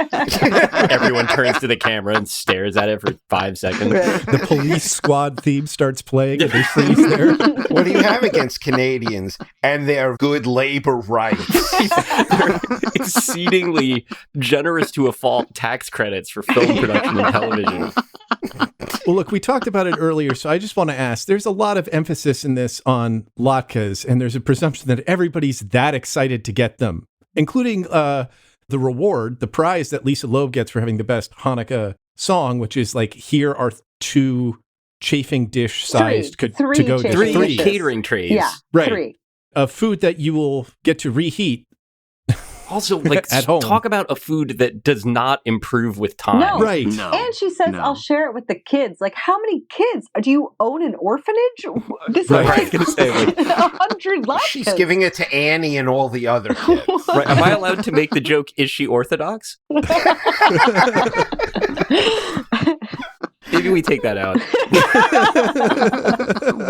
Everyone turns to the camera and stares at it for 5 seconds. The Police Squad theme starts playing and they freeze there. What do you have against Canadians and their good labor rights? They're exceedingly generous to a fault tax credits for film production and television. Well, look, we talked about it earlier, so I just want to ask, there's a lot of emphasis in this on latkes, and there's a presumption that everybody's that excited to get them, including the reward, the prize that Lisa Loeb gets for having the best Hanukkah song, which is like, here are 2 chafing dish sized to go to 3 catering trays. Yeah, right. 3. Of food that you will get to reheat. Also, like, at home. Talk about a food that does not improve with time. No. Right. No. And she says, I'll share it with the kids. Like, how many kids? Do you own an orphanage? This is like 100 latkes. She's giving it to Annie and all the other kids. Right. Am I allowed to make the joke, is she Orthodox? Maybe we take that out.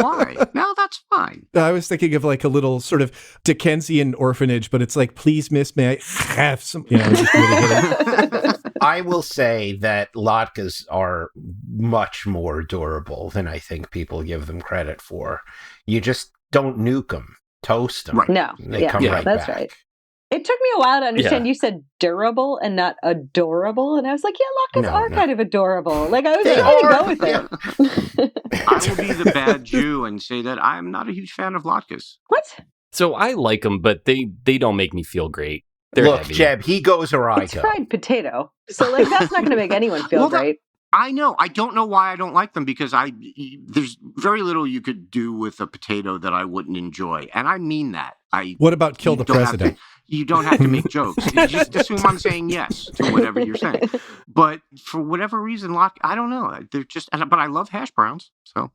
Why? No, that's fine. I was thinking of like a little sort of Dickensian orphanage, but it's like, please, miss, may I have some? Just really I will say that latkes are much more durable than I think people give them credit for. You just don't nuke them, toast them. Right. No. They come right that's back. right. It took me a while to understand. You said durable and not adorable. And I was like, yeah, latkes are kind of adorable. Like, I was like, oh, go with it. I will be the bad Jew and say that I'm not a huge fan of latkes. What? So I like them, but they don't make me feel great. They're Look, heavy. Jeb, he goes or I It's go. fried potato. So, like, that's not going to make anyone feel great. I know. I don't know why I don't like them, because there's very little you could do with a potato that I wouldn't enjoy. And I mean that. What about kill the president? You don't have to make jokes. You just assume I'm saying yes to whatever you're saying. But for whatever reason, I don't know. They're just, but I love hash browns. So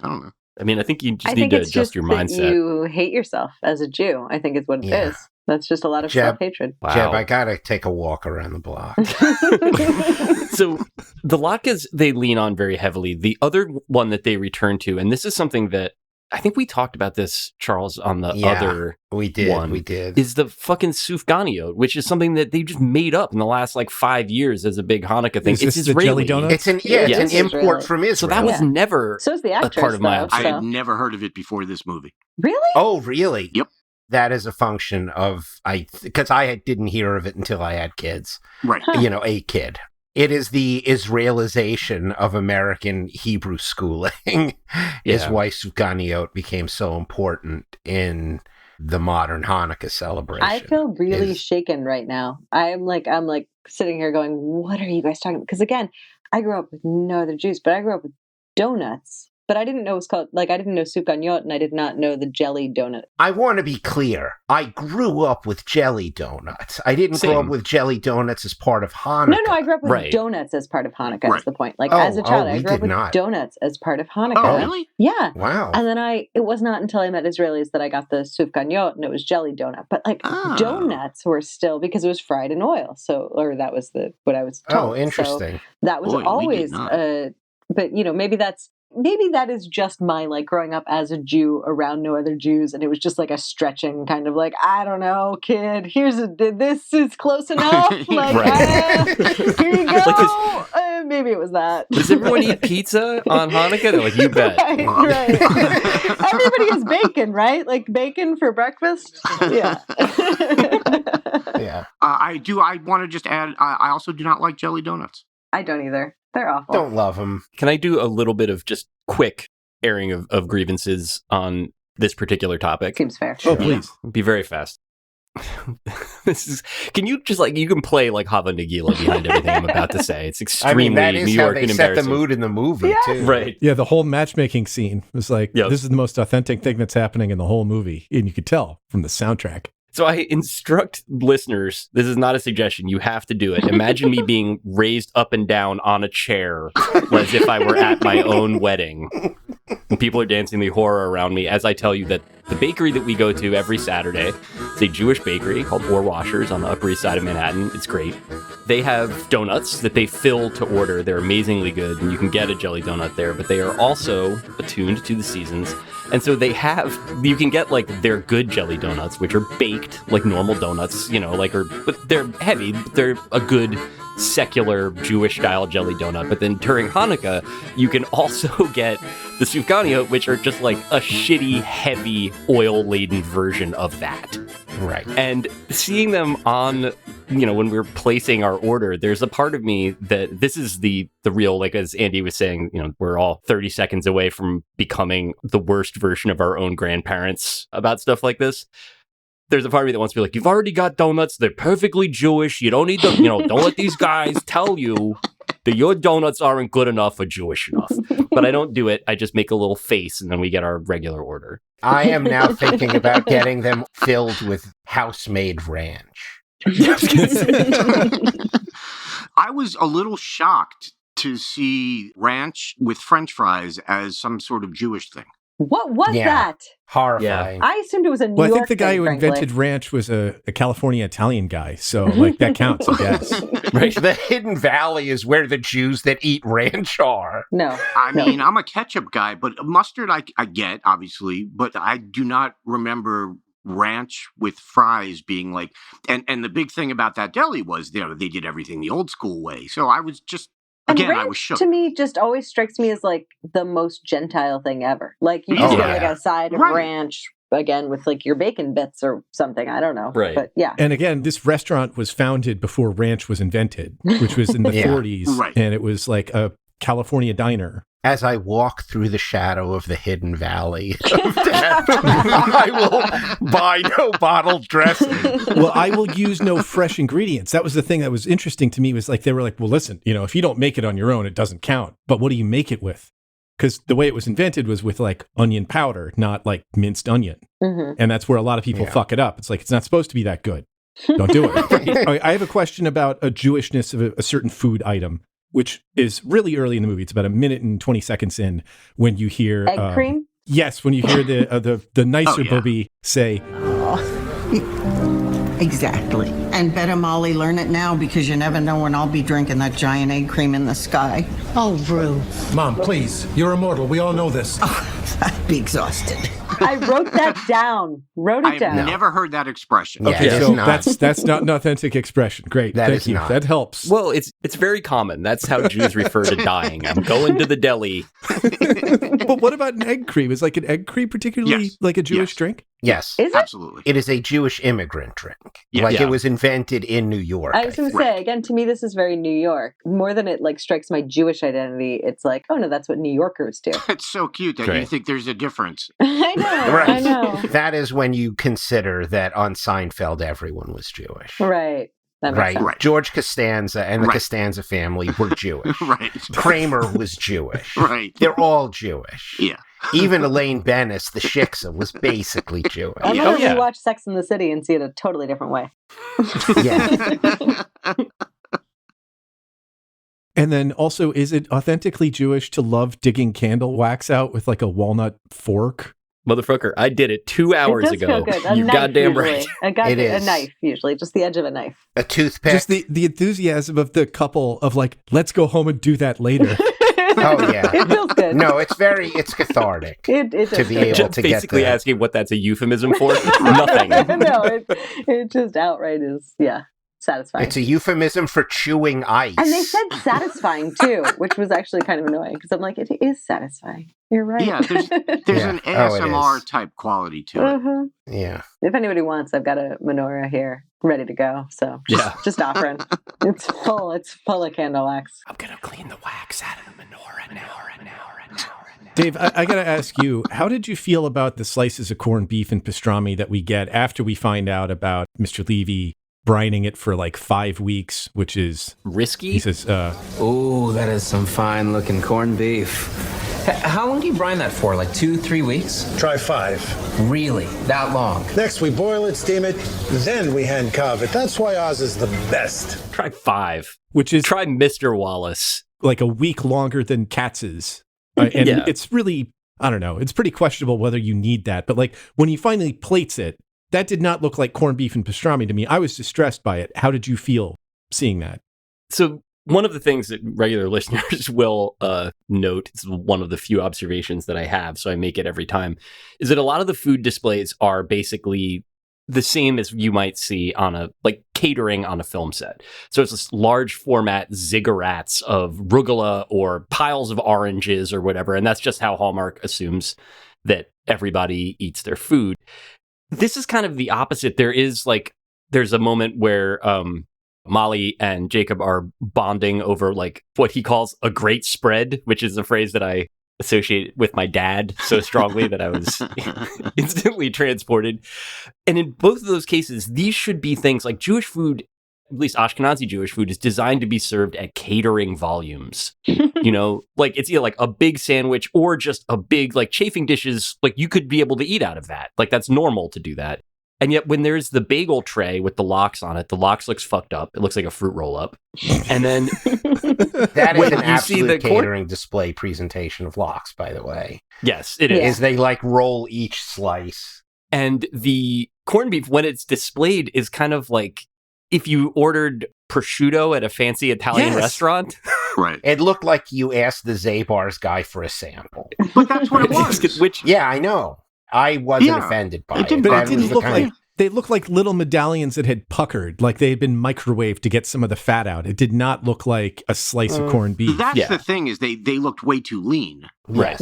I don't know. I mean, I think you just need to adjust your mindset. That you hate yourself as a Jew, I think is what it is. That's just a lot of self-hatred. Wow. Jeb, I got to take a walk around the block. So the latkes, they lean on very heavily. The other one that they return to, and this is something that I think we talked about this, Charles, on the other we did, one, is the fucking sufganiyot, which is something that they just made up in the last 5 years as a big Hanukkah thing. It's Israeli. Jelly donut? It's an import from Israel. So that was never a part of my I had never heard of it before this movie. Really? Oh, really? Yep. That is a function of, because I didn't hear of it until I had kids. Right. A kid. It is the Israelization of American Hebrew schooling is why sufganiyot became so important in the modern Hanukkah celebration. I feel really shaken right now. I'm like sitting here going, what are you guys talking about? Because again, I grew up with no other Jews, but I grew up with donuts. But I didn't know it was called, I didn't know sufganiyot, and I did not know the jelly donut. I want to be clear. I grew up with jelly donuts. I didn't grow up with jelly donuts as part of Hanukkah. No, I grew up with donuts as part of Hanukkah, is the point. As a child, I grew up with donuts as part of Hanukkah. Oh, really? Yeah. Wow. And then it was not until I met Israelis that I got the sufganiyot, and it was jelly donut. But donuts were still, because it was fried in oil. So, or that was what I was told. Oh, interesting. So that was always, but maybe that is just my growing up as a Jew around no other Jews, and it was just a stretching kind of I don't know, kid. This is close enough. Here you go. Maybe it was that. Does everyone eat pizza on Hanukkah? They're like, you bet. Right. Everybody has bacon, right? Bacon for breakfast. Yeah. Yeah. I want to just add. I also do not like jelly donuts. I don't either. They're awful. Don't love them. Can I do a little bit of just quick airing of grievances on this particular topic? Seems fair. Oh, please. Be very fast. Can you just you can play Hava Nagila behind everything I'm about to say. It's extremely that is New how York they and set embarrassing. the mood in the movie, too. Right. Yeah, the whole matchmaking scene was this is the most authentic thing that's happening in the whole movie. And you could tell from the soundtrack. So I instruct listeners, this is not a suggestion, you have to do it. Imagine me being raised up and down on a chair as if I were at my own wedding. And people are dancing the horror around me as I tell you that the bakery that we go to every Saturday, it's a Jewish bakery called Or Washers on the Upper East Side of Manhattan. It's great. They have donuts that they fill to order. They're amazingly good, and you can get a jelly donut there, but they are also attuned to the seasons. And so you can get their good jelly donuts, which are baked like normal donuts, but they're heavy, but they're a good secular Jewish style jelly donut. But then during Hanukkah, you can also get the sufganiyot, which are just a shitty, heavy, oil-laden version of that. Right. And seeing them on, when we're placing our order, there's a part of me that this is the real, as Andy was saying, we're all 30 seconds away from becoming the worst version of our own grandparents about stuff like this. There's a part of me that wants to be you've already got donuts. They're perfectly Jewish. You don't need them. Don't let these guys tell you that your donuts aren't good enough or Jewish enough. But I don't do it. I just make a little face and then we get our regular order. I am now thinking about getting them filled with house-made ranch. I was a little shocked to see ranch with French fries as some sort of Jewish thing. What was that? Horrifying. I assumed it was a New York I think the guy thing, who invented ranch was a California Italian guy. So, that counts, I guess. Right. The Hidden Valley is where the Jews that eat ranch are. No. I mean, I'm a ketchup guy, but mustard I get, obviously, but I do not remember ranch with fries being and the big thing about that deli was they did everything the old school way. So I was just, again, ranch, I was shook. To me, just always strikes me as the most Gentile thing ever. You just get a side of ranch again with your bacon bits or something. I don't know. Right. But yeah. And again, this restaurant was founded before ranch was invented, which was in the 40s. Right. And it was a California diner. As I walk through the shadow of the Hidden Valley of death, I will buy no bottled dressing. Well, I will use no fresh ingredients. That was the thing that was interesting to me was they were well, listen, if you don't make it on your own, it doesn't count. But what do you make it with? Because the way it was invented was with onion powder, not minced onion. Mm-hmm. And that's where a lot of people fuck it up. It's it's not supposed to be that good. Don't do it. I have a question about a Jewishness of a certain food item, which is really early in the movie. It's about 1 minute and 20 seconds in when you hear egg cream. Yes, when you hear the nicer Bubbe say, exactly. And better Molly learn it now because you never know when I'll be drinking that giant egg cream in the sky. Oh, Rue. Mom, please. You're immortal. We all know this. I'd be exhausted. I wrote that down. I've never heard that expression. Okay, so that's not an authentic expression. Great. Thank you. Not. That helps. Well, it's very common. That's how Jews refer to dying. I'm going to the deli. But what about an egg cream? Is an egg cream particularly a Jewish drink? Yes. Is it? Absolutely. It is a Jewish immigrant drink. It was invented in New York. I was going to say, again, to me, this is very New York. More than it strikes my Jewish identity, it's oh no, that's what New Yorkers do. It's so cute that you think there's a difference. I know. Right. I know. That is when you consider that on Seinfeld, everyone was Jewish. Right. Right. George Costanza and the Costanza family were Jewish. Right. Kramer was Jewish. Right. They're all Jewish. Yeah. Even Elaine Bennis, the Shiksa, was basically Jewish. I'm going to rewatch Sex and the City and see it a totally different way. Yeah. And then also, is it authentically Jewish to love digging candle wax out with a walnut fork? Motherfucker, I did it 2 hours ago. Feel good. You goddamn usually. right. A knife, usually, just the edge of a knife. A toothpick. Just the enthusiasm of the couple of let's go home and do that later. Oh yeah, it feels good. No, it's cathartic. It to be able just to basically get asking what that's a euphemism for. Nothing. No, it just outright is. Yeah, satisfying. It's a euphemism for chewing ice. And they said satisfying too, which was actually kind of annoying because I'm like, it is satisfying. You're right. Yeah, there's an ASMR type quality to it. Yeah. If anybody wants, I've got a menorah here ready to go. So just offering. It's full of candle wax. I'm going to clean the wax out of the menorah now. Dave, I got to ask you, how did you feel about the slices of corned beef and pastrami that we get after we find out about Mr. Levy brining it for like 5 weeks, which is risky? He says, ooh, that is some fine looking corned beef. How long do you brine that for? Like 2-3 weeks? Try 5. Really? That long? Next, we boil it, steam it, then we hand carve it. That's why ours is the best. Try 5. Which is... Try Mr. Wallace. Like a week longer than Katz's. And it's really, I don't know, it's pretty questionable whether you need that. But like when he finally plates it, that did not look like corned beef and pastrami to me. I was distressed by it. How did you feel seeing that? So one of the things that regular listeners will note, it's one of the few observations that I have, so I make it every time, is that a lot of the food displays are basically the same as you might see on a, like, catering on a film set. So it's this large format ziggurats of rugula or piles of oranges or whatever, and that's just how Hallmark assumes that everybody eats their food. This is kind of the opposite. There's a moment where Molly and Jacob are bonding over like what he calls a great spread, which is a phrase that I associate with my dad so strongly that I was instantly transported. And in both of those cases, these should be things like Jewish food, at least Ashkenazi Jewish food, is designed to be served at catering volumes. You know, like it's either like a big sandwich or just a big like chafing dishes. Like you could be able to eat out of that. Like that's normal to do that. And yet when there's the bagel tray with the lox on it, the lox looks fucked up. It looks like a fruit roll up. And then that is an absolute catering display presentation of lox, by the way. Yes, it is. They like roll each slice. And the corned beef, when it's displayed, is kind of like if you ordered prosciutto at a fancy Italian restaurant. Right. It looked like you asked the Zabar's guy for a sample. But that's what it was. Yeah, I know. I wasn't offended by it. But it didn't look like... They looked like little medallions that had puckered, like they had been microwaved to get some of the fat out. It did not look like a slice of corned beef. That's the thing, is they looked way too lean. Right.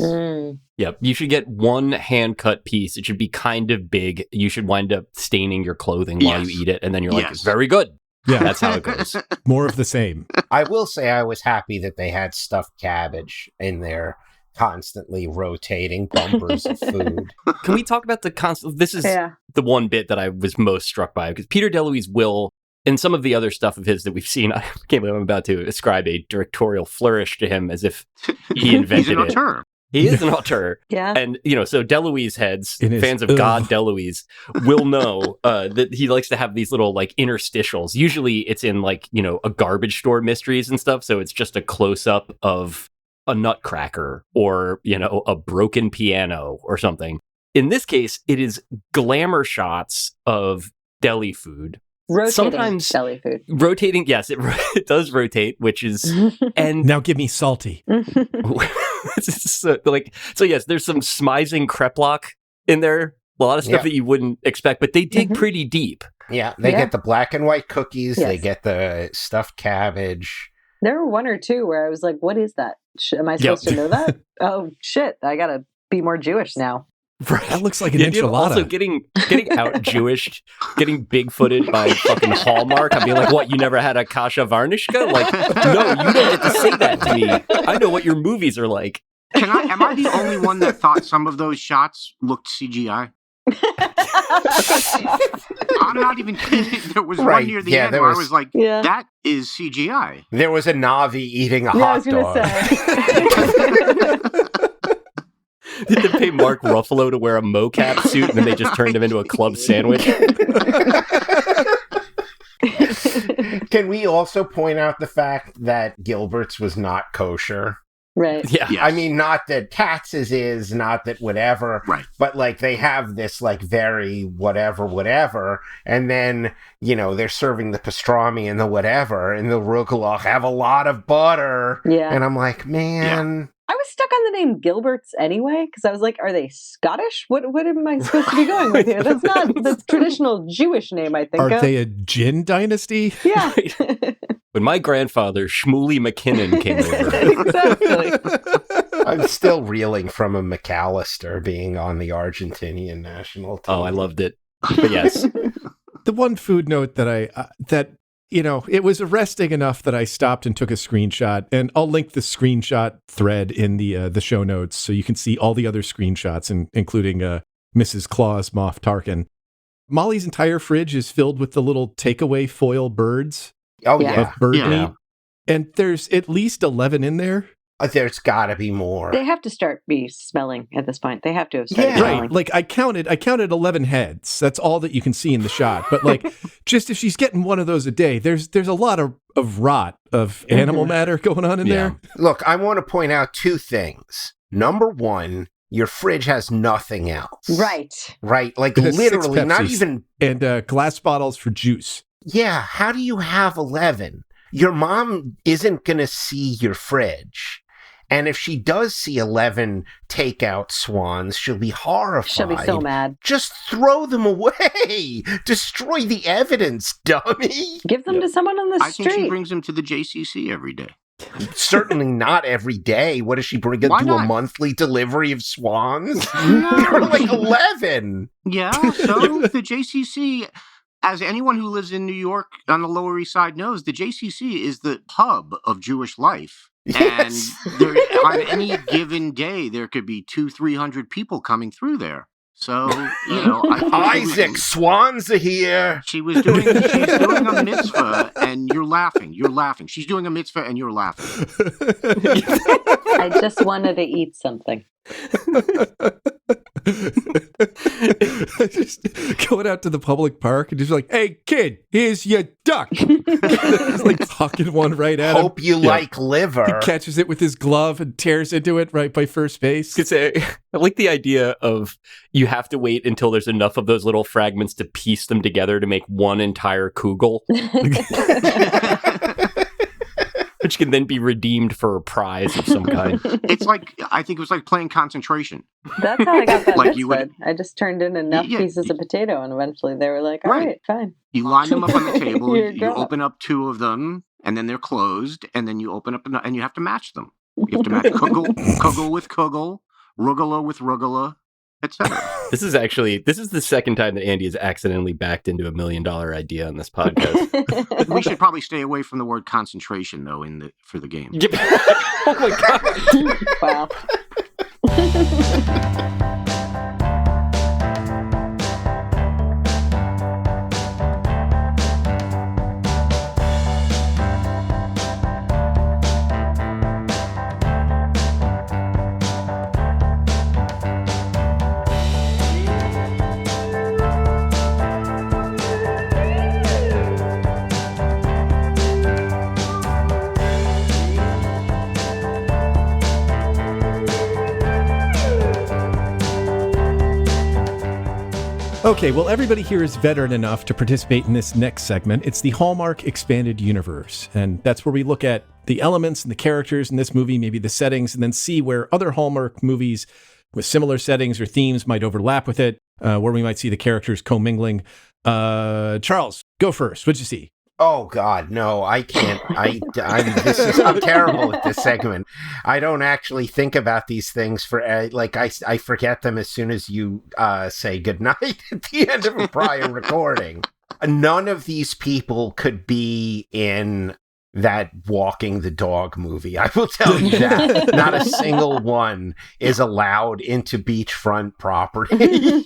Yep. You should get one hand-cut piece. It should be kind of big. You should wind up staining your clothing while you eat it, and then you're like, very good. Yeah. That's how it goes. More of the same. I will say I was happy that they had stuffed cabbage in there. Constantly rotating bumpers of food. Can we talk about the constant? This is the one bit that I was most struck by, because Peter DeLuise will, and some of the other stuff of his that we've seen, I can't believe I'm about to ascribe a directorial flourish to him as if he invented He's an auteur. He is an auteur. Yeah. And, you know, so DeLuise heads, fans of God DeLuise, will know that he likes to have these little, like, interstitials. Usually it's in, like, you know, a garbage store mysteries and stuff, so it's just a close-up of a nutcracker or, you know, a broken piano or something. In this case, it is glamour shots of deli food. Rotating sometimes deli food. Rotating, yes, it does rotate, which is... and now give me salty. So yes, there's some smizing kreplach in there. A lot of stuff that you wouldn't expect, but they dig pretty deep. Yeah, they get the black and white cookies. Yes. They get the stuffed cabbage. There were one or two where I was like, what is that? Am I supposed to know that? Oh, shit. I got to be more Jewish now. Right. That looks like an enchilada. Also getting out Jewish, getting big-footed by fucking Hallmark. I'd be like, what, you never had a kasha varnishka? Like, no, you don't get to say that to me. I know what your movies are like. Am I the only one that thought some of those shots looked CGI? I'm not even kidding. There was one near the end where I was like, that is CGI. There was a Navi eating a hot dog. Did they pay Mark Ruffalo to wear a mocap suit and then they just turned him into a club sandwich? Can we also point out the fact that Gilbert's was not kosher? Right. Yeah. Yes. I mean, not that Katz's is, not that whatever. Right. But like they have this like very whatever. And then, you know, they're serving the pastrami and the whatever. And the rugula have a lot of butter. Yeah. And I'm like, man. I was stuck on find the name Gilbert's anyway? Because I was like, are they Scottish? What am I supposed to be going with here? That's not the traditional Jewish name, I think. Are they a gin dynasty? Yeah. When my grandfather, Shmuley McKinnon, came over. Exactly. I'm still reeling from a McAllister being on the Argentinian national team. Oh, I loved it. But yes. The one food note that it was arresting enough that I stopped and took a screenshot, and I'll link the screenshot thread in the show notes so you can see all the other screenshots, including Mrs. Claus Moff Tarkin. Molly's entire fridge is filled with the little takeaway foil birds. Oh, yeah. Of bird meat. And there's at least 11 in there. There's got to be more. They have to start smelling at this point. They have to have started smelling. Right. Like I counted 11 heads. That's all that you can see in the shot. But like, just if she's getting one of those a day, there's a lot of rot of animal matter going on in there. Look, I want to point out two things. Number one, your fridge has nothing else. Right. Right. Like literally not even. And glass bottles for juice. Yeah. How do you have 11? Your mom isn't going to see your fridge. And if she does see 11 takeout swans, she'll be horrified. She'll be so mad. Just throw them away. Destroy the evidence, dummy. Give them to someone on the street. I think she brings them to the JCC every day. Certainly not every day. What does she bring them to? A monthly delivery of swans? There are like 11. Yeah, so the JCC... As anyone who lives in New York on the Lower East Side knows, the JCC is the hub of Jewish life. Yes. And on any given day, there could be 200-300 people coming through there. So, Isaac, swans are here. She's doing a mitzvah, and you're laughing. You're laughing. She's doing a mitzvah, and you're laughing. I just wanted to eat something. Just going out to the public park and just like, hey kid, here's your duck. Just like talking one right at him. Hope you like liver. He catches it with his glove and tears into it right by first base. I like the idea of you have to wait until there's enough of those little fragments to piece them together to make one entire kugel. Which can then be redeemed for a prize of some kind. It's like, I think it was like playing concentration. That's how I got that like I just turned in enough pieces of potato, and eventually they were like, all right, fine. You line them up on the table, you open up 2 of them, and then they're closed, and then you open up, and you have to match them. You have to match kugel with kugel, rugula with rugula, etc. This is the second time that Andy has accidentally backed into $1 million idea on this podcast. We should probably stay away from the word concentration, though, for the game. Oh my god! Wow. Okay, well, everybody here is veteran enough to participate in this next segment. It's the Hallmark Expanded Universe, and that's where we look at the elements and the characters in this movie, maybe the settings, and then see where other Hallmark movies with similar settings or themes might overlap with it, where we might see the characters commingling. Charles, go first. What'd you see? Oh God, no, I can't. I'm terrible at this segment. I don't actually think about these things I forget them as soon as you say goodnight at the end of a prior recording. None of these people could be in that Walking the Dog movie. I will tell you that. Not a single one is allowed into beachfront property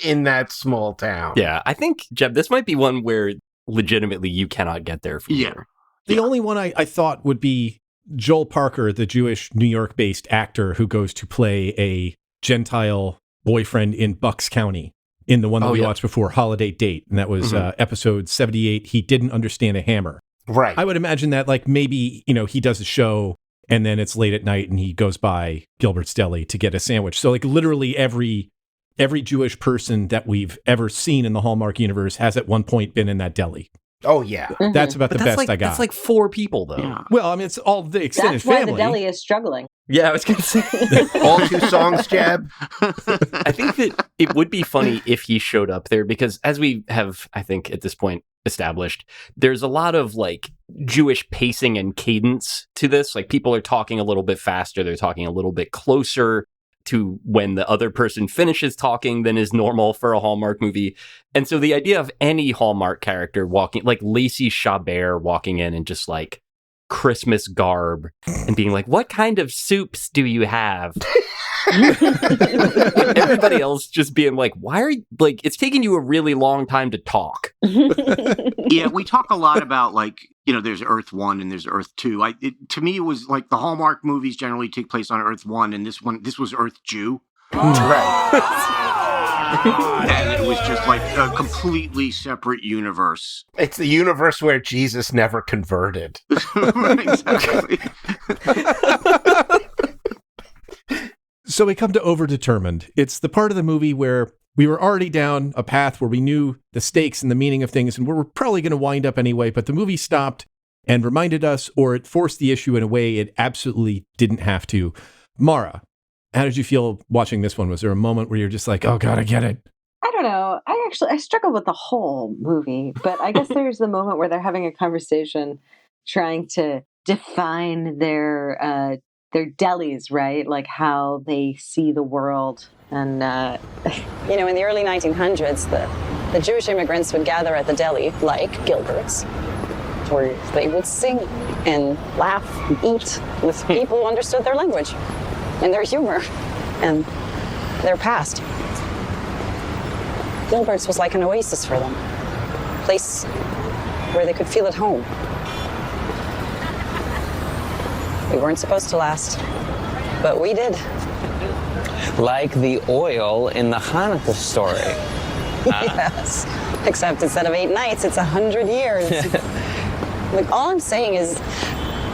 in that small town. Yeah, I think, Jeb, this might be one where legitimately you cannot get there from here. The only one I thought would be Joel Parker, the Jewish New York-based actor who goes to play a Gentile boyfriend in Bucks County in the one that we watched before, Holiday Date. And that was episode 78. He didn't understand a hammer. Right. I would imagine that like maybe, he does a show and then it's late at night and he goes by Gilbert's Deli to get a sandwich. So like literally every Jewish person that we've ever seen in the Hallmark universe has at one point been in that deli. Oh, yeah. That's about the best I got. That's like 4 people, though. Yeah. Well, I mean, it's all the extended family. That's why the deli is struggling. Yeah, I was going to say. All 2 songs, Jeb? I think that it would be funny if he showed up there because as we have, I think, at this point established, there's a lot of like Jewish pacing and cadence to this. Like people are talking a little bit faster. They're talking a little bit closer to when the other person finishes talking than is normal for a Hallmark movie. And so the idea of any Hallmark character walking, like Lacey Chabert walking in and just like Christmas garb and being like, what kind of soups do you have? Everybody else just being like, why are you, like, it's taking you a really long time to talk. Yeah, we talk a lot about like, you know, there's Earth 1 and there's Earth 2. To me, it was like the Hallmark movies generally take place on Earth 1, and this was Earth Jew. Right. And it was just like a completely separate universe. It's the universe where Jesus never converted. Exactly. So we come to Overdetermined. It's the part of the movie where we were already down a path where we knew the stakes and the meaning of things, and we were probably going to wind up anyway, but the movie stopped and reminded us, or it forced the issue in a way it absolutely didn't have to. MAURA, how did you feel watching this one? Was there a moment where you're just like, oh God, I get it? I don't know. I struggled with the whole movie, but I guess there's the moment where they're having a conversation trying to define their delis, right? Like how they see the world. And, you know, in the early 1900s, the Jewish immigrants would gather at the deli, like Gilbert's, where they would sing and laugh and eat with people who understood their language and their humor and their past. Gilbert's was like an oasis for them, a place where they could feel at home. We weren't supposed to last, but we did. Like the oil in the Hanukkah story. Yes, except instead of 8 nights, it's 100 years. Like, all I'm saying is,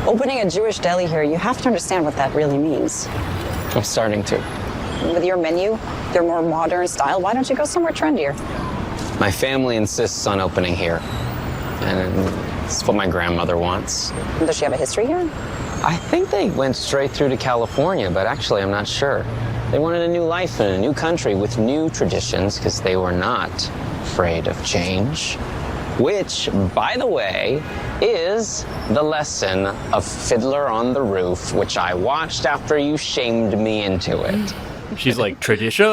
opening a Jewish deli here, you have to understand what that really means. I'm starting to. With your menu, they're more modern style. Why don't you go somewhere trendier? My family insists on opening here. And it's what my grandmother wants. Does she have a history here? I think they went straight through to California, but actually I'm not sure. They wanted a new life in a new country with new traditions because they were not afraid of change. Which, by the way, is the lesson of Fiddler on the Roof, which I watched after you shamed me into it. She's like, tradition.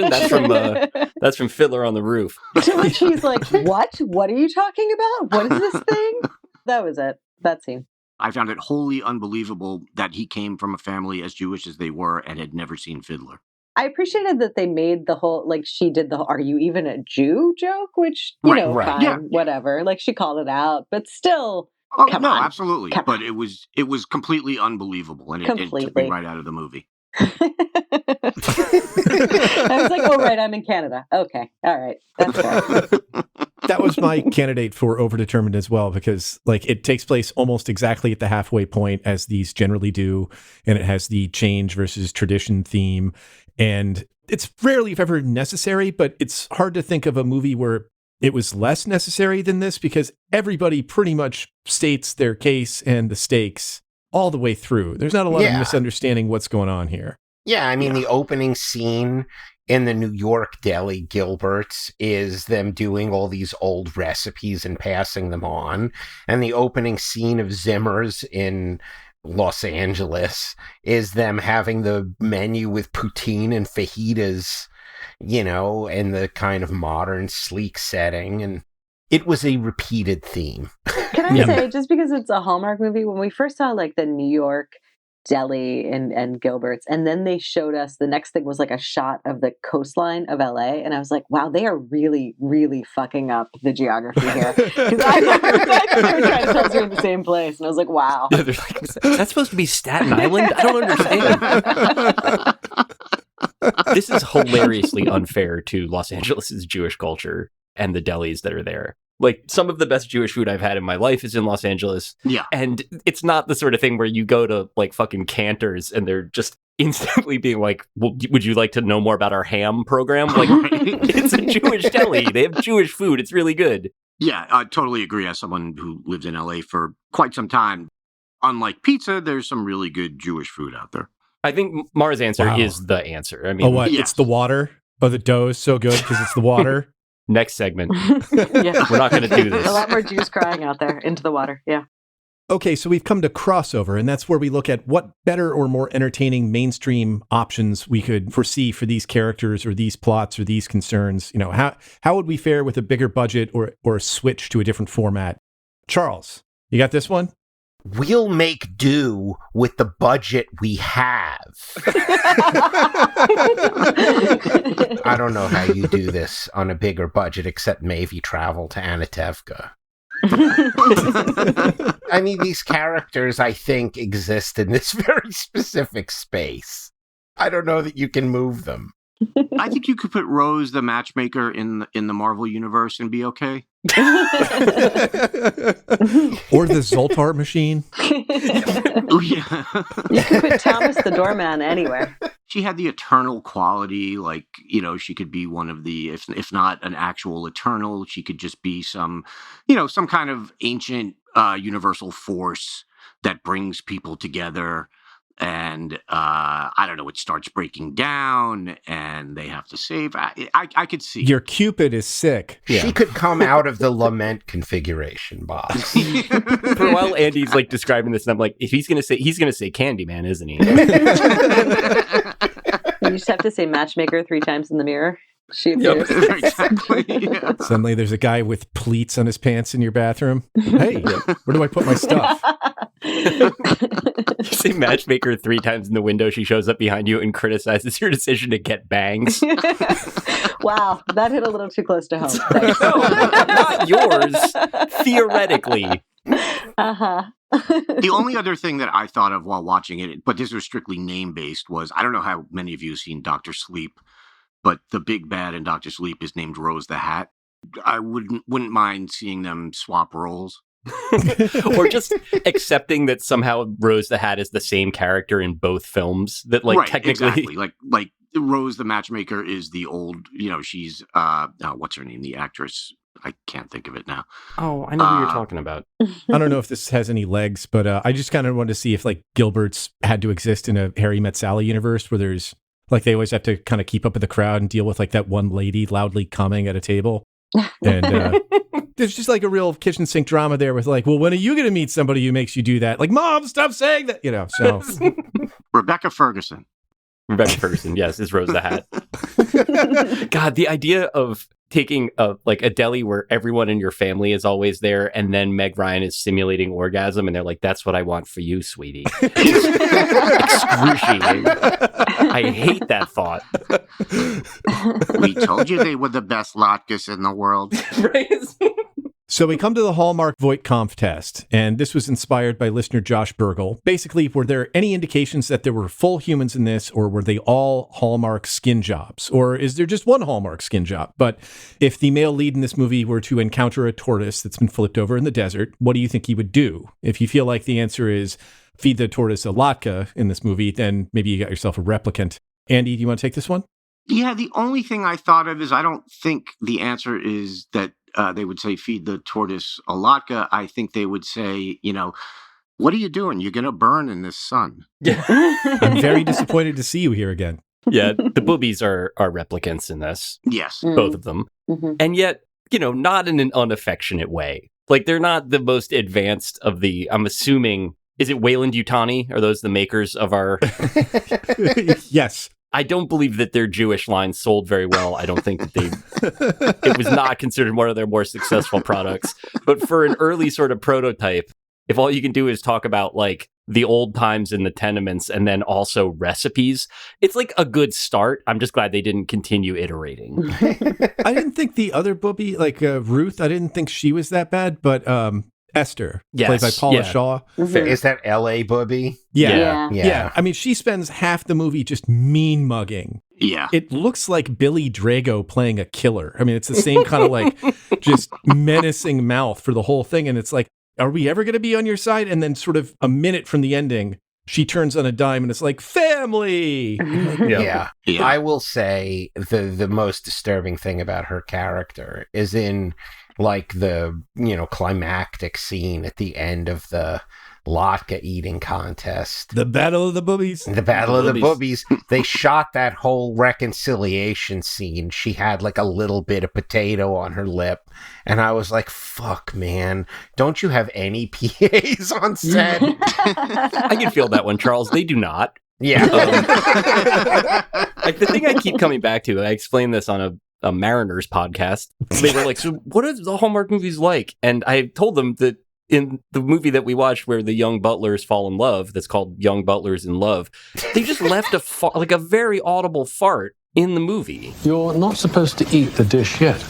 That's from Fiddler on the Roof. To which he's like, what? What are you talking about? What is this thing? That was it. That scene. I found it wholly unbelievable that he came from a family as Jewish as they were and had never seen Fiddler. I appreciated that they made the whole, like, she did the, are you even a Jew joke? Which, you know, fine, yeah. Whatever. Like, she called it out, but still, come on. Absolutely. But it was completely unbelievable, and it took me right out of the movie. I was like, oh, right, I'm in Canada. Okay. All right. That's fair. That was my candidate for Overdetermined as well, because like it takes place almost exactly at the halfway point as these generally do. And it has the change versus tradition theme. And it's rarely, if ever, necessary, but it's hard to think of a movie where it was less necessary than this, because everybody pretty much states their case and the stakes all the way through. There's not a lot of misunderstanding what's going on here. Yeah, I mean, the opening scene in the New York deli, Gilbert's, is them doing all these old recipes and passing them on. And the opening scene of Zimmer's in Los Angeles is them having the menu with poutine and fajitas, you know, in the kind of modern, sleek setting. And it was a repeated theme. Can I say, just because it's a Hallmark movie, when we first saw like the New York deli and Gilbert's, and then they showed us, the next thing was like a shot of the coastline of LA, and I was like, wow, they are really, really fucking up the geography here. Because I they were trying to tell us we're in the same place, and I was like, wow. Yeah, like, is that supposed to be Staten Island? I don't understand. This is hilariously unfair to Los Angeles' Jewish culture and the delis that are there. Like, some of the best Jewish food I've had in my life is in Los Angeles. Yeah. And it's not the sort of thing where you go to, like, fucking Cantor's and they're just instantly being like, well, would you like to know more about our ham program? Like, it's a Jewish deli. They have Jewish food. It's really good. Yeah, I totally agree. As someone who lived in LA for quite some time, unlike pizza, there's some really good Jewish food out there. I think Mara's answer is the answer. I mean, oh, what? Yes. It's the water? Oh, the dough is so good because it's the water? Next segment. Yeah. We're not going to do this. A lot more Jews crying out there into the water. Yeah. Okay, so we've come to crossover, and that's where we look at what better or more entertaining mainstream options we could foresee for these characters or these plots or these concerns. You know, how would we fare with a bigger budget or a switch to a different format? Charles, you got this one? We'll make do with the budget we have. I don't know how you do this on a bigger budget except maybe travel to Anatevka. I mean, these characters, I think, exist in this very specific space. I don't know that you can move them. I think you could put Rose, the matchmaker, in the Marvel universe and be okay. Or the Zoltar machine. Oh, yeah. You could put Thomas the doorman anywhere. She had the eternal quality, like, you know, she could be one of the, if not an actual eternal, she could just be some, you know, some kind of ancient universal force that brings people together. And I don't know, it starts breaking down and they have to save. I could see. Your Cupid is sick. She could come out of the lament configuration box. For a while, Andy's like describing this, and I'm like, if he's gonna say Candyman, isn't he? You just have to say matchmaker 3 times in the mirror. She appears. Yep. Exactly. Yeah. Suddenly there's a guy with pleats on his pants in your bathroom. Hey, where do I put my stuff? You say matchmaker 3 times in the window, she shows up behind you and criticizes your decision to get bangs. Wow, that hit a little too close to home. No, not yours. Theoretically. Uh-huh. The only other thing that I thought of while watching it, but this was strictly name-based, was, I don't know how many of you have seen Dr. Sleep, but the big bad in Dr. Sleep is named Rose the Hat. I wouldn't mind seeing them swap roles. Or just accepting that somehow Rose the Hat is the same character in both films. That, like, right, technically, exactly. Like Rose the matchmaker is the old, you know, she's what's her name, the actress? I can't think of it now. Oh, I know who you're talking about. I don't know if this has any legs, but I just kind of wanted to see if, like, Gilbert's had to exist in a Harry Met Sally universe where there's, like, they always have to kind of keep up with the crowd and deal with, like, that one lady loudly coming at a table. And there's just, like, a real kitchen sink drama there with, like, well, when are you going to meet somebody who makes you do that? Like, Mom, stop saying that, you know, so. Rebecca Ferguson, yes, is Rose the Hat. God, the idea of taking a deli where everyone in your family is always there, and then Meg Ryan is simulating orgasm, and they're like, "That's what I want for you, sweetie." Excruciating. I hate that thought. We told you they were the best latkes in the world. Right? So we come to the Hallmark Voight-Kampff test, and this was inspired by listener Josh Burgle. Basically, were there any indications that there were full humans in this, or were they all Hallmark skin jobs? Or is there just one Hallmark skin job? But if the male lead in this movie were to encounter a tortoise that's been flipped over in the desert, what do you think he would do? If you feel like the answer is feed the tortoise a latke in this movie, then maybe you got yourself a replicant. Andy, do you want to take this one? Yeah, the only thing I thought of is I don't think the answer is that they would say feed the tortoise a latke. I think they would say, you know, what are you doing? You're going to burn in this sun. Yeah. I'm very disappointed to see you here again. Yeah, the Bubbes are replicants in this. Yes. Both of them. Mm-hmm. And yet, you know, not in an unaffectionate way. Like, they're not the most advanced of the, I'm assuming, is it Wayland Yutani? Are those the makers of our... Yes. I don't believe that their Jewish line sold very well. I don't think that it was not considered one of their more successful products. But for an early sort of prototype, if all you can do is talk about, like, the old times in the tenements and then also recipes, it's like a good start. I'm just glad they didn't continue iterating. I didn't think the other Bubbe, like Ruth, I didn't think she was that bad, but Esther, played by Paula Shaw. Mm-hmm. Is that L.A. Bubbe? Yeah. I mean, she spends half the movie just mean mugging. Yeah. It looks like Billy Drago playing a killer. I mean, it's the same kind of, like, just menacing mouth for the whole thing. And it's like, are we ever going to be on your side? And then sort of a minute from the ending, she turns on a dime and it's like, family. Yeah. I will say the most disturbing thing about her character is in like the, climactic scene at the end of the latke eating contest. The Battle of the Bubbes. The Battle of the Bubbes. They shot that whole reconciliation scene. She had like a little bit of potato on her lip. And I was like, fuck, man. Don't you have any PAs on set? I can feel that one, Charles. They do not. Yeah. Like the thing I keep coming back to, I explained this on a Mariners podcast. They were like, so what are the Hallmark movies like? And I told them that in the movie that we watched where the young butlers fall in love, that's called Young Butlers in Love, they just left a very audible fart in the movie. You're not supposed to eat the dish yet.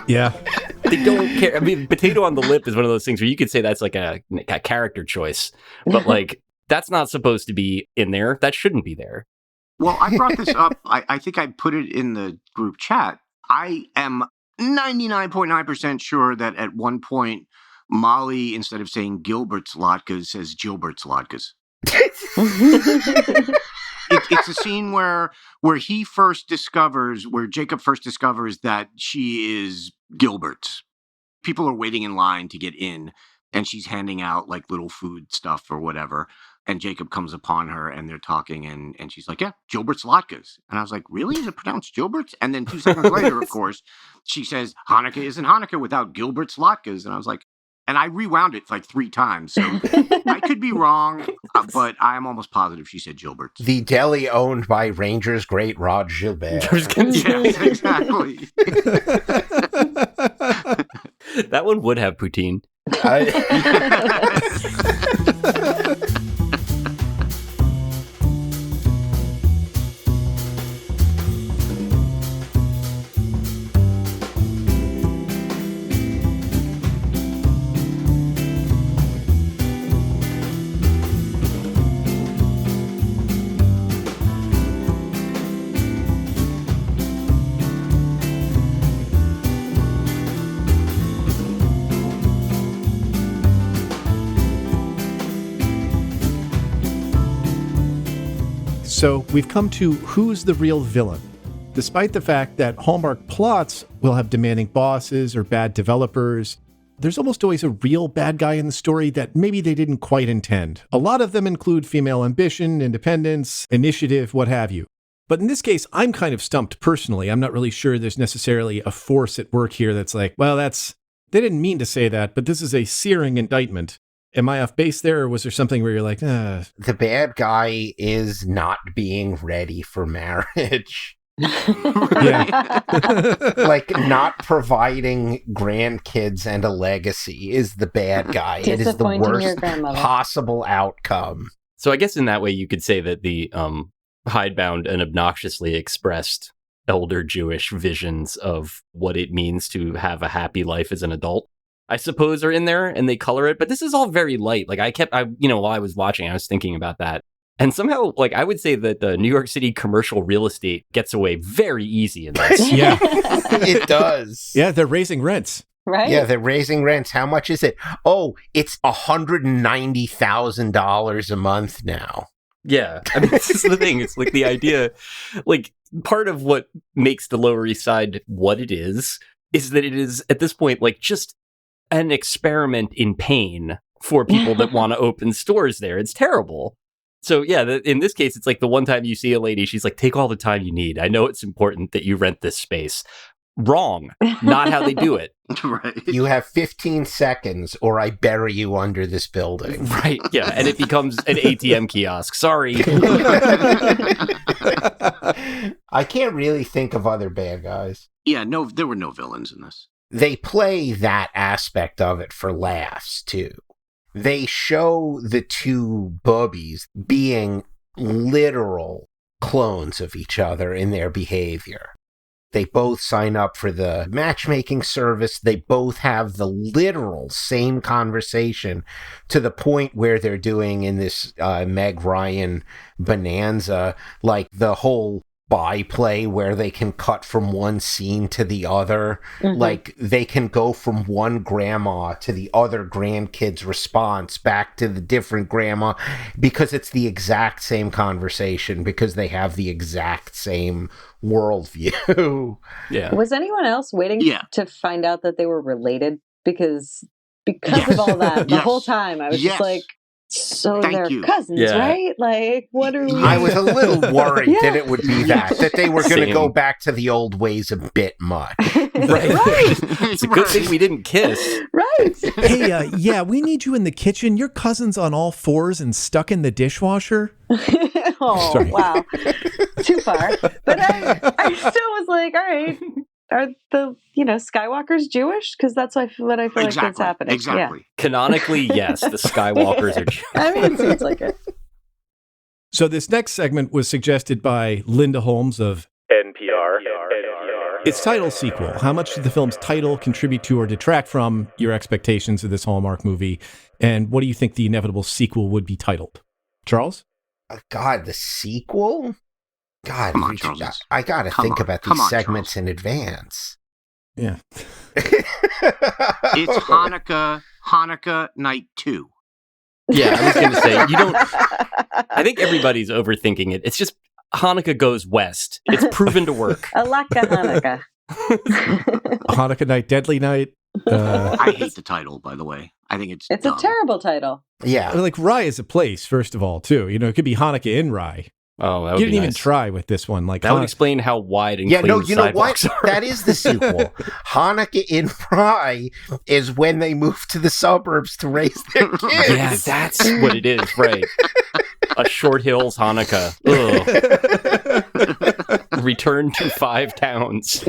Yeah. They don't care. I mean, potato on the lip is one of those things where you could say that's like a character choice, but like that's not supposed to be in there. That shouldn't be there. Well, I brought this up. I think I put it in the group chat. I am 99.9% sure that at one point, Molly, instead of saying Gilbert's latkes, says Gilbert's latkes. It's a scene where Jacob first discovers that she is Gilbert's. People are waiting in line to get in, and she's handing out like little food stuff or whatever. And Jacob comes upon her and they're talking and she's like, yeah, Gilbert's latkes. And I was like, really? Is it pronounced Gilbert's? And then 2 seconds later, of course, she says, Hanukkah isn't Hanukkah without Gilbert's latkes. And I was like, and I rewound it like 3 times. So I could be wrong, but I'm almost positive she said Gilbert's. The deli owned by Rangers great Rod Gilbert. Yes, exactly. That one would have poutine. So we've come to who's the real villain. Despite the fact that Hallmark plots will have demanding bosses or bad developers, there's almost always a real bad guy in the story that maybe they didn't quite intend. A lot of them include female ambition, independence, initiative, what have you. But in this case, I'm kind of stumped personally. I'm not really sure there's necessarily a force at work here that's like, well, they didn't mean to say that, but this is a searing indictment. Am I off base there, or was there something where you're like, The bad guy is not being ready for marriage. Yeah. Like not providing grandkids and a legacy is the bad guy. It is the worst possible outcome. So I guess in that way you could say that the hidebound and obnoxiously expressed elder Jewish visions of what it means to have a happy life as an adult, I suppose, are in there and they color it. But this is all very light. Like while I was watching, I was thinking about that. And somehow, like, I would say that the New York City commercial real estate gets away very easy in this. Yeah, it does. Yeah, they're raising rents. Right? Yeah, they're raising rents. How much is it? Oh, it's $190,000 a month now. Yeah. I mean, this is the thing. It's like the idea, like, part of what makes the Lower East Side what it is that it is, at this point, like, just an experiment in pain for people that want to open stores there. It's terrible. So, yeah, in this case, it's like the one time you see a lady, she's like, take all the time you need. I know it's important that you rent this space. Wrong. Not how they do it. Right. You have 15 seconds or I bury you under this building. Right. Yeah. And it becomes an ATM kiosk. Sorry. I can't really think of other bad guys. Yeah, no, there were no villains in this. They play that aspect of it for laughs, too. They show the two Bubbes being literal clones of each other in their behavior. They both sign up for the matchmaking service. They both have the literal same conversation to the point where they're doing in this Meg Ryan bonanza, like the whole byplay where they can cut from one scene to the other. Like, they can go from one grandma to the other grandkid's response back to the different grandma because it's the exact same conversation, because they have the exact same worldview. Yeah. Was anyone else waiting to find out that they were related? Because of all that, the whole time I was just like, so they're cousins, right? Like, what are we? I was a little worried that it would be that they were going to go back to the old ways a bit much. Right. It's a good thing we didn't kiss. Right. Hey, we need you in the kitchen. Your cousin's on all fours and stuck in the dishwasher. Sorry. Wow. Too far. But I still was like, all right. Are the Skywalkers Jewish? Because that's what I feel like that's happening. Exactly. Yeah. Canonically, yes, the Skywalkers are Jewish. I mean, it seems like it. So this next segment was suggested by Linda Holmes of NPR. Its title sequel. How much did the film's title contribute to or detract from your expectations of this Hallmark movie? And what do you think the inevitable sequel would be titled? Charles? God, the sequel? God, come on, Charles. I got to think about these segments in advance. Yeah. It's Hanukkah Night 2. Yeah, I was going to say, I think everybody's overthinking it. It's just Hanukkah goes west. It's proven to work. A latke Hanukkah. Hanukkah Night, Deadly Night. I hate the title, by the way. I think it's a terrible title. Yeah. Like, Rye is a place, first of all, too. It could be Hanukkah in Rye. Oh, that would you didn't be even nice. Try with this one. Like, that would explain how wide and clean you know what? sidewalks are. That is the sequel. Hanukkah in Rye is when they move to the suburbs to raise their kids. Yeah, that's what it is, right? A Short Hills Hanukkah. Return to 5 towns.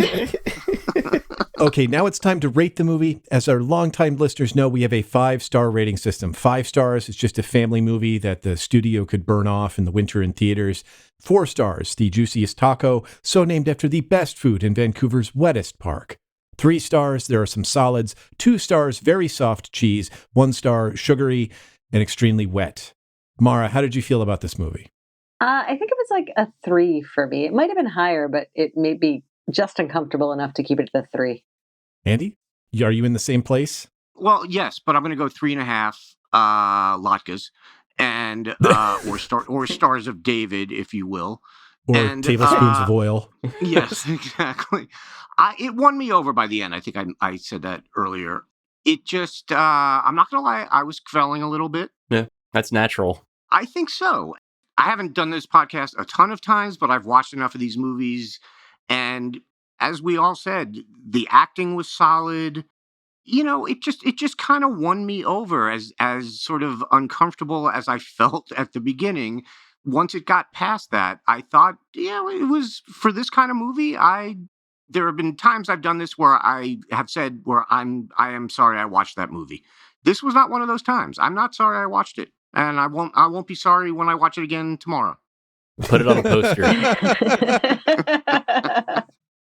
Okay, now it's time to rate the movie. As our longtime listeners know, we have a 5-star rating system. 5 stars is just a family movie that the studio could burn off in the winter in theaters. 4 stars, the juiciest taco, so named after the best food in Vancouver's wettest park. 3 stars, there are some solids. 2 stars, very soft cheese. 1 star, sugary and extremely wet. Mara, how did you feel about this movie? I think it was like a 3 for me. It might have been higher, but it may be just uncomfortable enough to keep it at the 3. Andy, are you in the same place? Well, yes, but I'm going to go 3.5 latkes and or stars of David, if you will, or tablespoons of oil. Yes, exactly. It won me over by the end. I think I said that earlier. It just, I'm not going to lie, I was quelling a little bit. Yeah, that's natural. I think so. I haven't done this podcast a ton of times, but I've watched enough of these movies. And as we all said, the acting was solid. It just kind of won me over as sort of uncomfortable as I felt at the beginning. Once it got past that, I thought, it was for this kind of movie. There have been times I've done this where I have said I am sorry I watched that movie. This was not one of those times. I'm not sorry I watched it. And I won't be sorry when I watch it again tomorrow. Put it on a poster.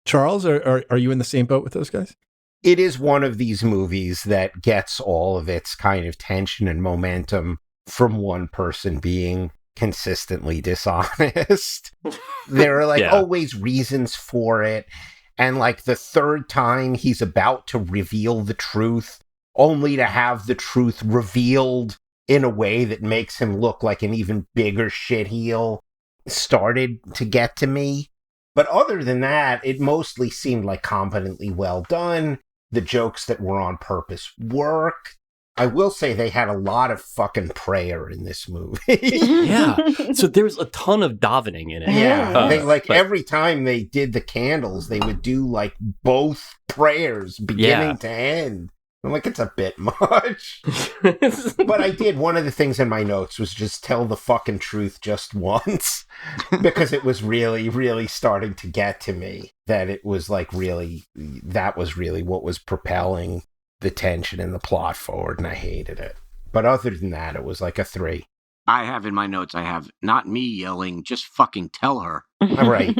Charles, are you in the same boat with those guys? It is one of these movies that gets all of its kind of tension and momentum from one person being consistently dishonest. There are always reasons for it. And like the third time he's about to reveal the truth, only to have the truth revealed in a way that makes him look like an even bigger shitheel, started to get to me. But other than that, it mostly seemed like competently well done. The jokes that were on purpose worked. I will say they had a lot of fucking prayer in this movie. Yeah. So there's a ton of davening in it. Yeah. Every time they did the candles, they would do like both prayers beginning to end. I'm like, it's a bit much. But I did. One of the things in my notes was just tell the fucking truth just once. Because it was really, really starting to get to me that it was like that was really what was propelling the tension and the plot forward. And I hated it. But other than that, it was like a 3. I have in my notes, I have not me yelling, just fucking tell her. Right.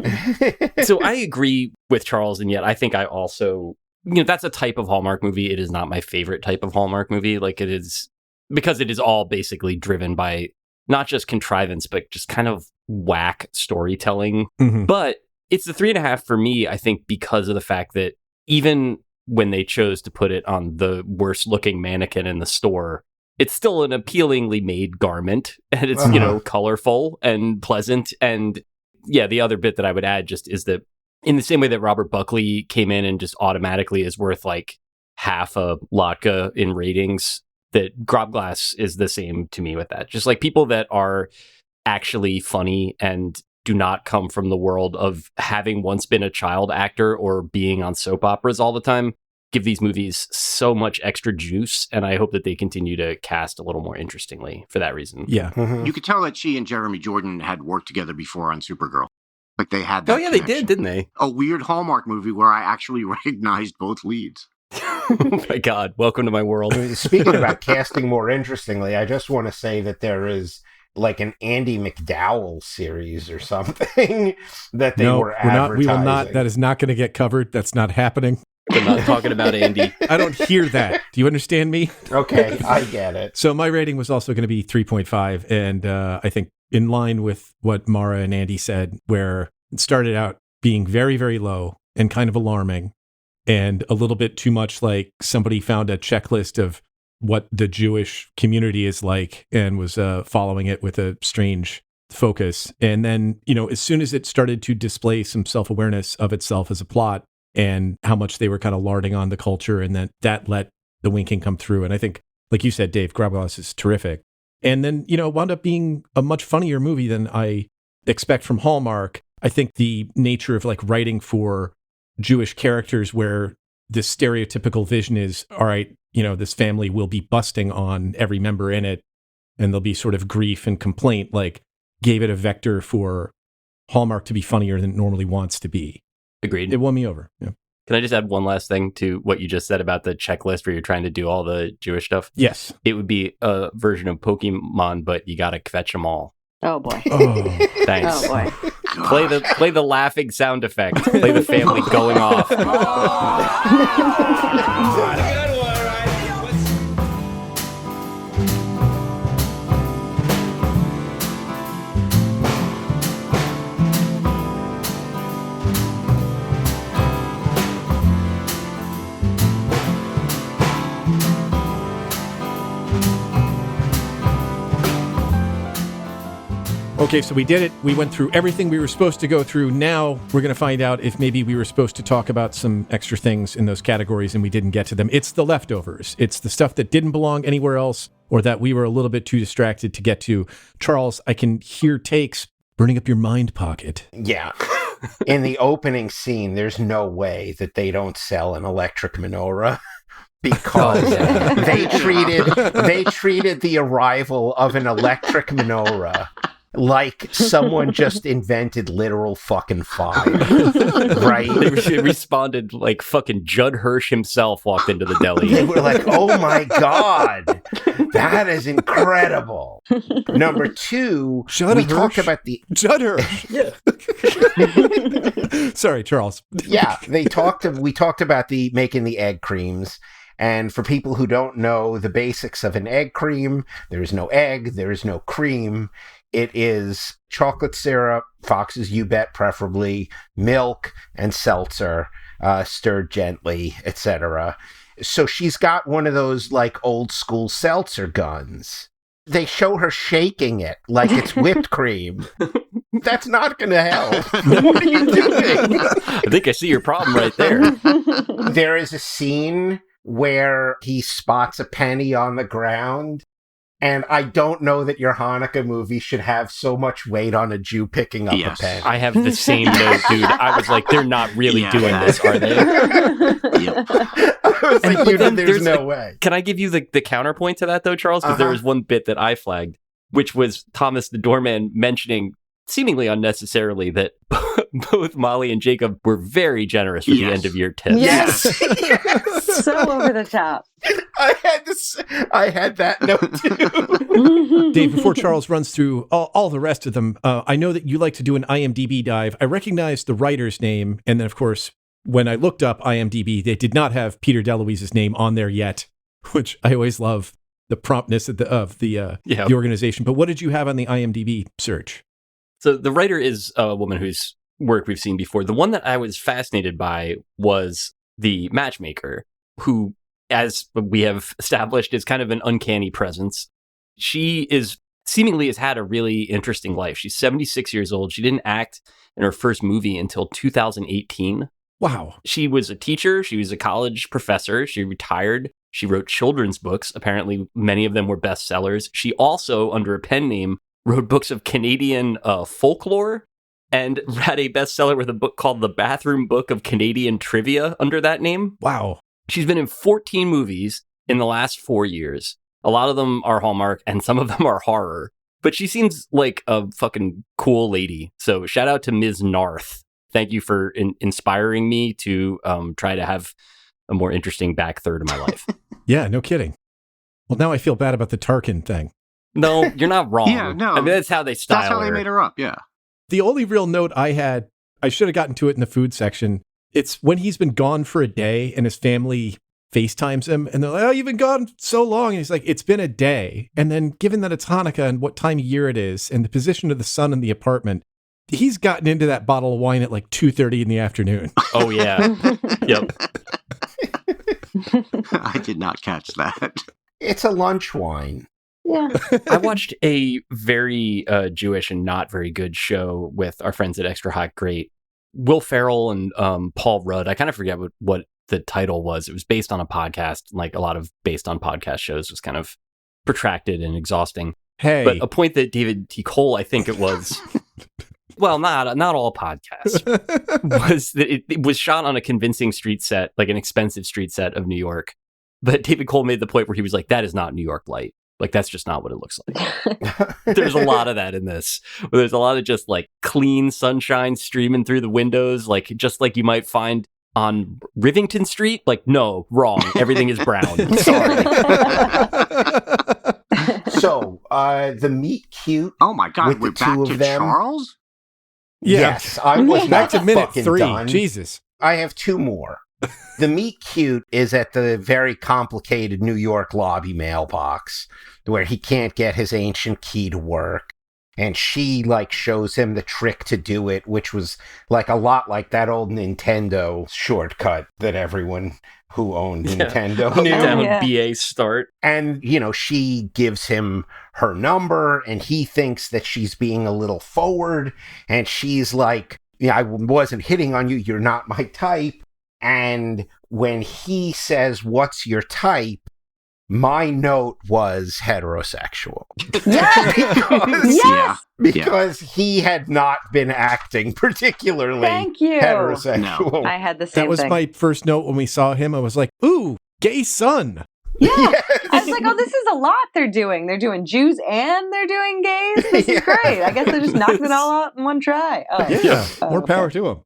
So I agree with Charles. And yet I think I also... that's a type of Hallmark movie. It is not my favorite type of Hallmark movie. Like it is, because it is all basically driven by not just contrivance, but just kind of whack storytelling. Mm-hmm. But it's the 3.5 for me, I think, because of the fact that even when they chose to put it on the worst looking mannequin in the store, it's still an appealingly made garment, and it's, colorful and pleasant. And yeah, the other bit that I would add just is that in the same way that Robert Buckley came in and just automatically is worth like half a latke in ratings, that Grobglass is the same to me with that. Just like people that are actually funny and do not come from the world of having once been a child actor or being on soap operas all the time give these movies so much extra juice. And I hope that they continue to cast a little more interestingly for that reason. Yeah. Mm-hmm. You could tell that she and Jeremy Jordan had worked together before on Supergirl. Like they had that connection. They did, didn't they? A weird Hallmark movie where I actually recognized both leads. Oh my God. Welcome to my world. Speaking about casting more interestingly, I just want to say that there is like an Andy McDowell series or something that they were advertising. We will not. That is not going to get covered. That's not happening. We're not talking about Andy. I don't hear that. Do you understand me? Okay, I get it. So my rating was also going to be 3.5. And I think in line with what Mara and Andy said, where it started out being very, very low and kind of alarming and a little bit too much like somebody found a checklist of what the Jewish community is like and was following it with a strange focus. And then, as soon as it started to display some self-awareness of itself as a plot and how much they were kind of larding on the culture, and that let the winking come through. And I think, like you said, Dave, Grobglass is terrific. And then, wound up being a much funnier movie than I expect from Hallmark. I think the nature of like writing for Jewish characters where this stereotypical vision is, all right, this family will be busting on every member in it, and there'll be sort of grief and complaint, like gave it a vector for Hallmark to be funnier than it normally wants to be. Agreed. It won me over. Yeah. Can I just add one last thing to what you just said about the checklist where you're trying to do all the Jewish stuff? Yes. It would be a version of Pokemon, but you got to fetch them all. Oh, boy. Oh, thanks. Oh, boy. Play the laughing sound effect. Play the family going off. Okay, so we did it. We went through everything we were supposed to go through. Now we're going to find out if maybe we were supposed to talk about some extra things in those categories and we didn't get to them. It's the leftovers. It's the stuff that didn't belong anywhere else or that we were a little bit too distracted to get to. Charles, I can hear takes burning up your mind pocket. Yeah. In the opening scene, there's no way that they don't sell an electric menorah. Because they treated the arrival of an electric menorah like someone just invented literal fucking fire, right? They responded like fucking Judd Hirsch himself walked into the deli. They were like, oh my God, that is incredible. Number two, we talked about the... Judd Hirsch. Yeah. Sorry, Charles. Yeah, we talked about the making the egg creams. And for people who don't know the basics of an egg cream, there is no egg, there is no cream. It is chocolate syrup, Fox's You Bet preferably, milk, and seltzer, stirred gently, etc. So she's got one of those like old school seltzer guns. They show her shaking it like it's whipped cream. That's not going to help. What are you doing? I think I see your problem right there. There is a scene where he spots a penny on the ground. And I don't know that your Hanukkah movie should have so much weight on a Jew picking up a penny. I have the same note, dude. I was like, they're not really doing this, are they? Yep. I was like, there's no way. Can I give you the counterpoint to that, though, Charles? Because there was one bit that I flagged, which was Thomas the doorman mentioning, seemingly unnecessarily, that both Molly and Jacob were very generous with the end of year tips. Yes. So over the top. I had that note too. Dave, before Charles runs through all the rest of them, I know that you like to do an IMDb dive. I recognized the writer's name. And then, of course, when I looked up IMDb, they did not have Peter DeLuise's name on there yet, which I always love. the promptness of the organization. But what did you have on the IMDb search? So the writer is a woman whose work we've seen before. The one that I was fascinated by was the matchmaker, who, as we have established, is kind of an uncanny presence. She seemingly has had a really interesting life. She's 76 years old. She didn't act in her first movie until 2018. Wow. She was a teacher. She was a college professor. She retired. She wrote children's books. Apparently, many of them were bestsellers. She also, under a pen name, wrote books of Canadian folklore and had a bestseller with a book called The Bathroom Book of Canadian Trivia under that name. Wow. She's been in 14 movies in the last 4 years. A lot of them are Hallmark and some of them are horror. But she seems like a fucking cool lady. So shout out to Ms. Narth. Thank you for inspiring me to try to have a more interesting back third of my life. Yeah, no kidding. Well, now I feel bad about the Tarkin thing. No, you're not wrong. Yeah, no. I mean, that's how they style her. That's how they made her up, yeah. The only real note I had, I should have gotten to it in the food section. It's when he's been gone for a day and his family FaceTimes him and they're like, oh, you've been gone so long. And he's like, it's been a day. And then given that it's Hanukkah and what time of year it is and the position of the sun in the apartment, he's gotten into that bottle of wine at like 2:30 in the afternoon. Oh, yeah. Yep. I did not catch that. It's a lunch wine. Yeah. I watched a very Jewish and not very good show with our friends at Extra Hot Great. Will Ferrell and Paul Rudd. I kind of forget what the title was. It was based on a podcast. Like a lot of based on podcast shows was kind of protracted and exhausting. Hey. But a point that David T. Cole, I think it was, well, not all podcasts, was that it was shot on a convincing street set, like an expensive street set of New York. But David Cole made the point where he was like, that is not New York light. Like, that's just not what it looks like. There's a lot of that in this. There's a lot of just like clean sunshine streaming through the windows, like just like you might find on Rivington Street. Like, no, wrong. Everything is brown. Sorry. So, the meet cute. Oh my God, we're back to Charles? Yeah. Yes, I was back to minute 3. Done. Jesus. I have 2 more. The meet cute is at the very complicated New York lobby mailbox where he can't get his ancient key to work. And she like shows him the trick to do it, which was like a lot like that old Nintendo shortcut that everyone who owned Nintendo knew. Down BA start. And, you know, she gives him her number and he thinks that she's being a little forward. And she's like, yeah, I wasn't hitting on you. You're not my type. And when he says, what's your type? My note was heterosexual. Yes! Because he had not been acting particularly heterosexual. No. I had the same thing. That was my first note when we saw him. I was like, ooh, gay son. Yeah. Yes. I was like, oh, this is a lot they're doing. They're doing Jews and they're doing gays. This is great. I guess they just knocked it all out in one try. Oh. Yeah. More power to him.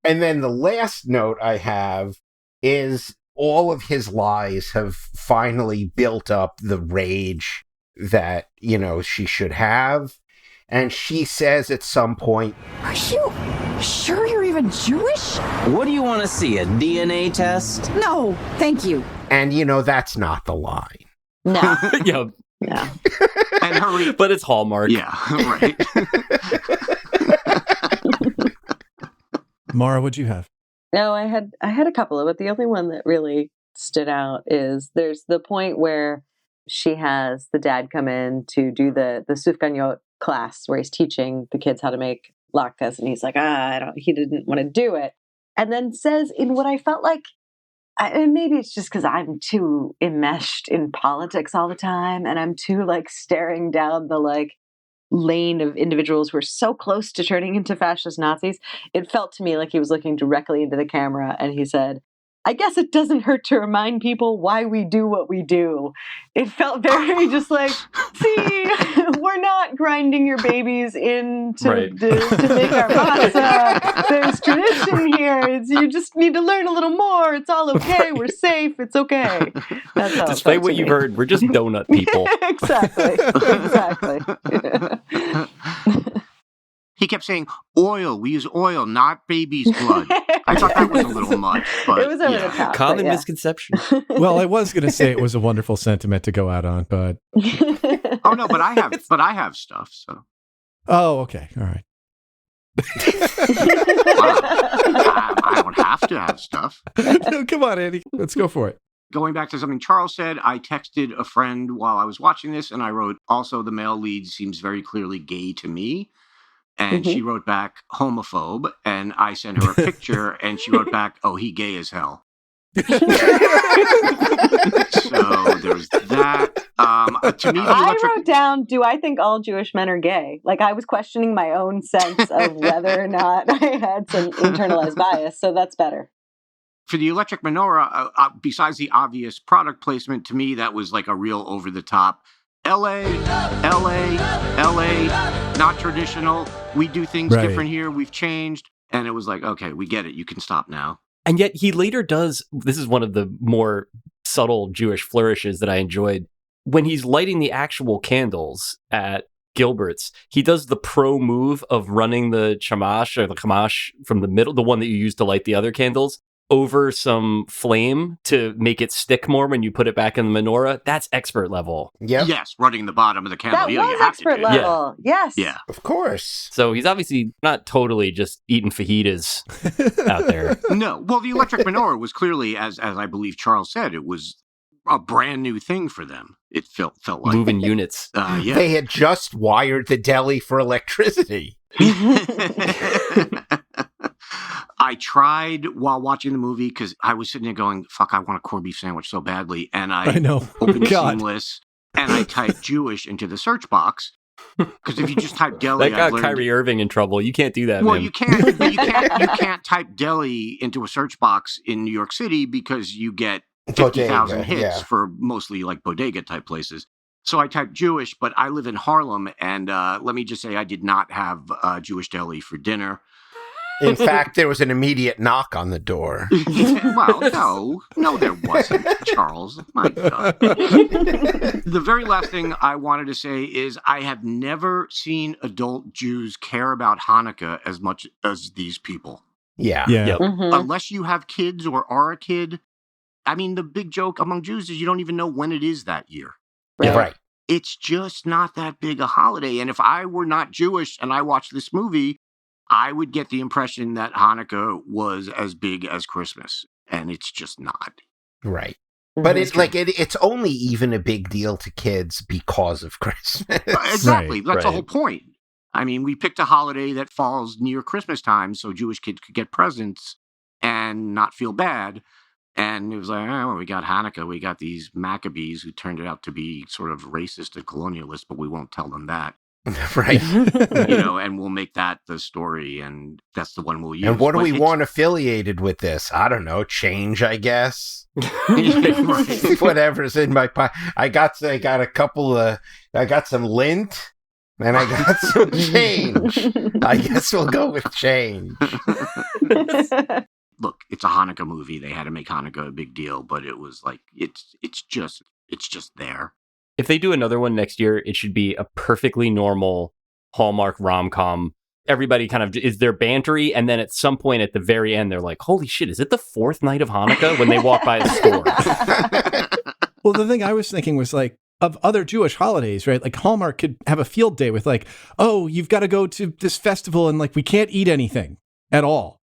And then the last note I have is all of his lies have finally built up the rage that, you know, she should have. And she says at some point, are you sure you're even Jewish? What do you want to see, a DNA test? No, thank you. And, you know, that's not the line. No. Yeah. No. And hurry. But it's Hallmark. Yeah, right. Maura, what'd you have? No, I had a couple of it. The only one that really stood out is there's the point where she has the dad come in to do the sufganiyot class where he's teaching the kids how to make latkes, and he's like, he didn't want to do it. And then says in what I felt like, and maybe it's just because I'm too enmeshed in politics all the time, and I'm too like staring down the like lane of individuals who are so close to turning into fascist Nazis. It felt to me like he was looking directly into the camera and he said, I guess it doesn't hurt to remind people why we do what we do. It felt very just like, see, we're not grinding your babies in to make our matzah. There's tradition here. You just need to learn a little more. It's all okay. We're safe. It's okay. That's how despite what you've heard, we're just donut people. Exactly. He kept saying, oil. We use oil, not baby's blood. I thought that was a little much. But it was over the top. Common misconception. Well, I was going to say it was a wonderful sentiment to go out on, but... Oh, no, but I have stuff, so... Oh, okay. All right. I don't have to have stuff. No, come on, Andy. Let's go for it. Going back to something Charles said, I texted a friend while I was watching this, and I wrote, also, the male lead seems very clearly gay to me. And she wrote back, homophobe. And I sent her a picture, and she wrote back, oh, he gay as hell. So there was that. To me, I wrote down, do I think all Jewish men are gay? Like, I was questioning my own sense of whether or not I had some internalized bias, so that's better. For the electric menorah, besides the obvious product placement, to me, that was like a real over-the-top, LA, not traditional. We do things different here. We've changed. And it was like, okay, we get it. You can stop now. And yet he later does, this is one of the more subtle Jewish flourishes that I enjoyed. When he's lighting the actual candles at Gilbert's, he does the pro move of running the chamash or the kamash from the middle, the one that you use to light the other candles, over some flame to make it stick more when you put it back in the menorah. That's expert level. Yep. Yes, running the bottom of the candle. That was expert level. Yes. Yeah. Of course. So he's obviously not totally just eating fajitas out there. No. Well, the electric menorah was clearly, as I believe Charles said, it was a brand new thing for them. It felt like. Moving units. Yeah. They had just wired the deli for electricity. I tried while watching the movie because I was sitting there going, fuck, I want a corned beef sandwich so badly. And I know. Opened Seamless and I typed Jewish into the search box. Because if you just type deli, that got Kyrie Irving in trouble. You can't do that. Well, man. you can't. But you can't type deli into a search box in New York City because you get 50,000 hits for mostly like bodega type places. So I typed Jewish, but I live in Harlem, and let me just say I did not have Jewish deli for dinner. In fact, there was an immediate knock on the door. Well, no, there wasn't, Charles. My God. The very last thing I wanted to say is I have never seen adult Jews care about Hanukkah as much as these people. Yeah. Yep. Unless you have kids or are a kid. I mean, the big joke among Jews is you don't even know when it is that year. Yeah, right. It's just not that big a holiday. And if I were not Jewish and I watched this movie, I would get the impression that Hanukkah was as big as Christmas, and it's just not. Right. But it's like it's only even a big deal to kids because of Christmas. Exactly. That's the whole point. I mean, we picked a holiday that falls near Christmas time so Jewish kids could get presents and not feel bad. And it was like, oh, well, we got Hanukkah. We got these Maccabees who turned out to be sort of racist and colonialist, but we won't tell them that. Right. And we'll make that the story, and that's the one we'll use. And what do we want affiliated with this? I don't know. Change, I guess. Whatever's in my pocket. I got some lint, and I got some change. I guess we'll go with change. Look, it's a Hanukkah movie. They had to make Hanukkah a big deal, but it was like it's just there. If they do another one next year, it should be a perfectly normal Hallmark rom-com. Everybody kind of is their bantery, and then at some point at the very end, they're like, holy shit, is it the fourth night of Hanukkah when they walk by the store? Well, the thing I was thinking was like, of other Jewish holidays, right? Like Hallmark could have a field day with like, oh, you've got to go to this festival and like, we can't eat anything at all.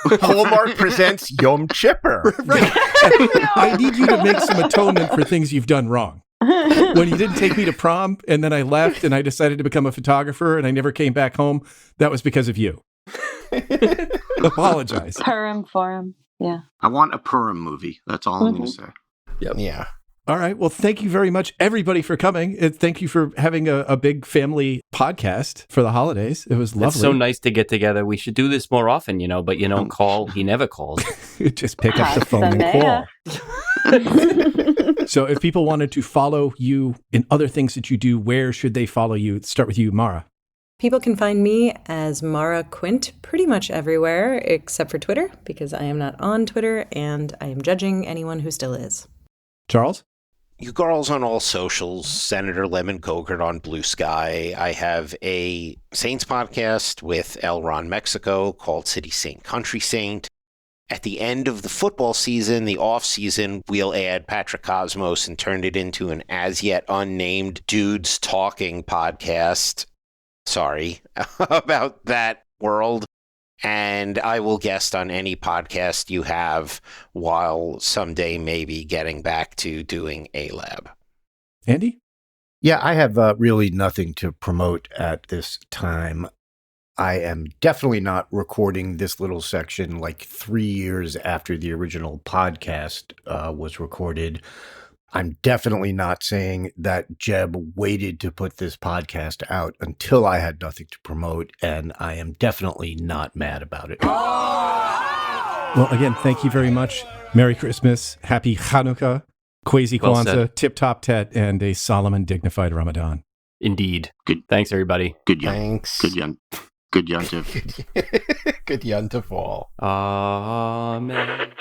Hallmark presents Yom Kippur. Right. I need you to make some atonement for things you've done wrong. When you didn't take me to prom and then I left and I decided to become a photographer and I never came back home, that was because of you. Apologize. Purim for him. Yeah. I want a Purim movie. That's all I'm going to say. Yep. Yeah. All right. Well, thank you very much, everybody, for coming. Thank you for having a big family podcast for the holidays. It was lovely. It's so nice to get together. We should do this more often, but you don't call. He never calls. Just pick up the phone and call. So if people wanted to follow you in other things that you do, where should they follow you? Let's start with you, Maura. People can find me as MAURA QUINT pretty much everywhere except for Twitter, because I am not on Twitter and I am judging anyone who still is. Charles? you girls on all socials, Senator Lemon Gogurt on Blue Sky. I have a Saints podcast with El Ron Mexico called City Saint Country Saint. At the end of the football season, the off season, we'll add Patrick Cosmos and turn it into an as yet unnamed Dudes Talking podcast. Sorry about that world. And I will guest on any podcast you have while someday maybe getting back to doing A-Lab. Andy? Yeah, I have really nothing to promote at this time. I am definitely not recording this little section like 3 years after the original podcast was recorded. I'm definitely not saying that Jeb waited to put this podcast out until I had nothing to promote, and I am definitely not mad about it. Well, again, thank you very much. Merry Christmas, Happy Hanukkah, Kwezi Kwanzaa, Tip Top Tet, and a solemn and dignified Ramadan. Indeed. Good. Thanks, everybody. Good young. Thanks. Good young. Good yontif. Good yontif all. Amen.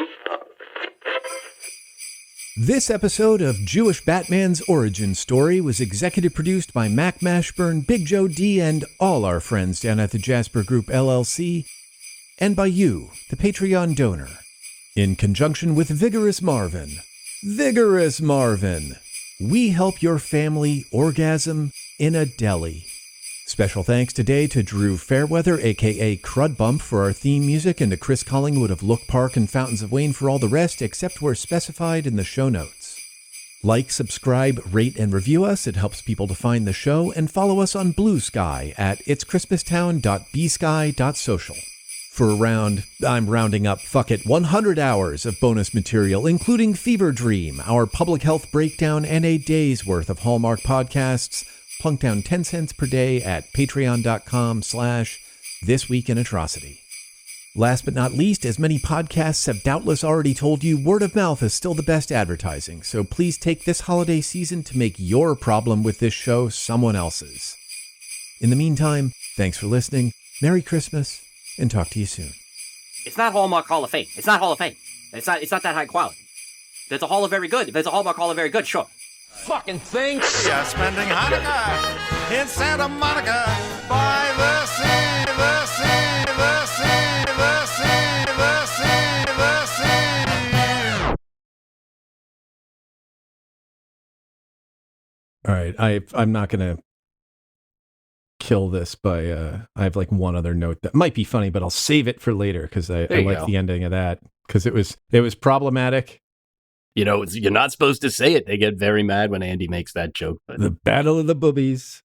This episode of Jewish Batman's origin story was executive produced by Mac Mashburn, Big Joe D, and all our friends down at the Jasper Group LLC, and by you, the Patreon donor, in conjunction with Vigorous Marvin. Vigorous Marvin. We help your family orgasm in a deli. Special thanks today to Drew Fairweather, a.k.a. Crudbump, for our theme music, and to Chris Collingwood of Look Park and Fountains of Wayne for all the rest, except where specified in the show notes. Like, subscribe, rate, and review us. It helps people to find the show, and follow us on Blue Sky at itschristmastown.bsky.social. For around, I'm rounding up, 100 hours of bonus material, including Fever Dream, our public health breakdown, and a day's worth of Hallmark podcasts. Plunk down 10 cents per day at patreon.com/thisweekinatrocity. Last but not least, as many podcasts have doubtless already told you, word of mouth is still the best advertising, so please take this holiday season to make your problem with this show someone else's. In the meantime, thanks for listening, Merry Christmas, and talk to you soon. It's not Hallmark Hall of Fame. It's not Hall of Fame. It's not that high quality. There's a Hall of Very Good. If there's a Hallmark Hall of Very Good, sure. Fucking things. We are spending Hanukkah in Santa Monica by the sea, the sea, the sea, the sea, the sea, the sea. All right, I'm not going to kill this by, I have like one other note that might be funny, but I'll save it for later because I like the ending of that because it was problematic. You know, you're not supposed to say it. They get very mad when Andy makes that joke. But... The Battle of the Bubbes.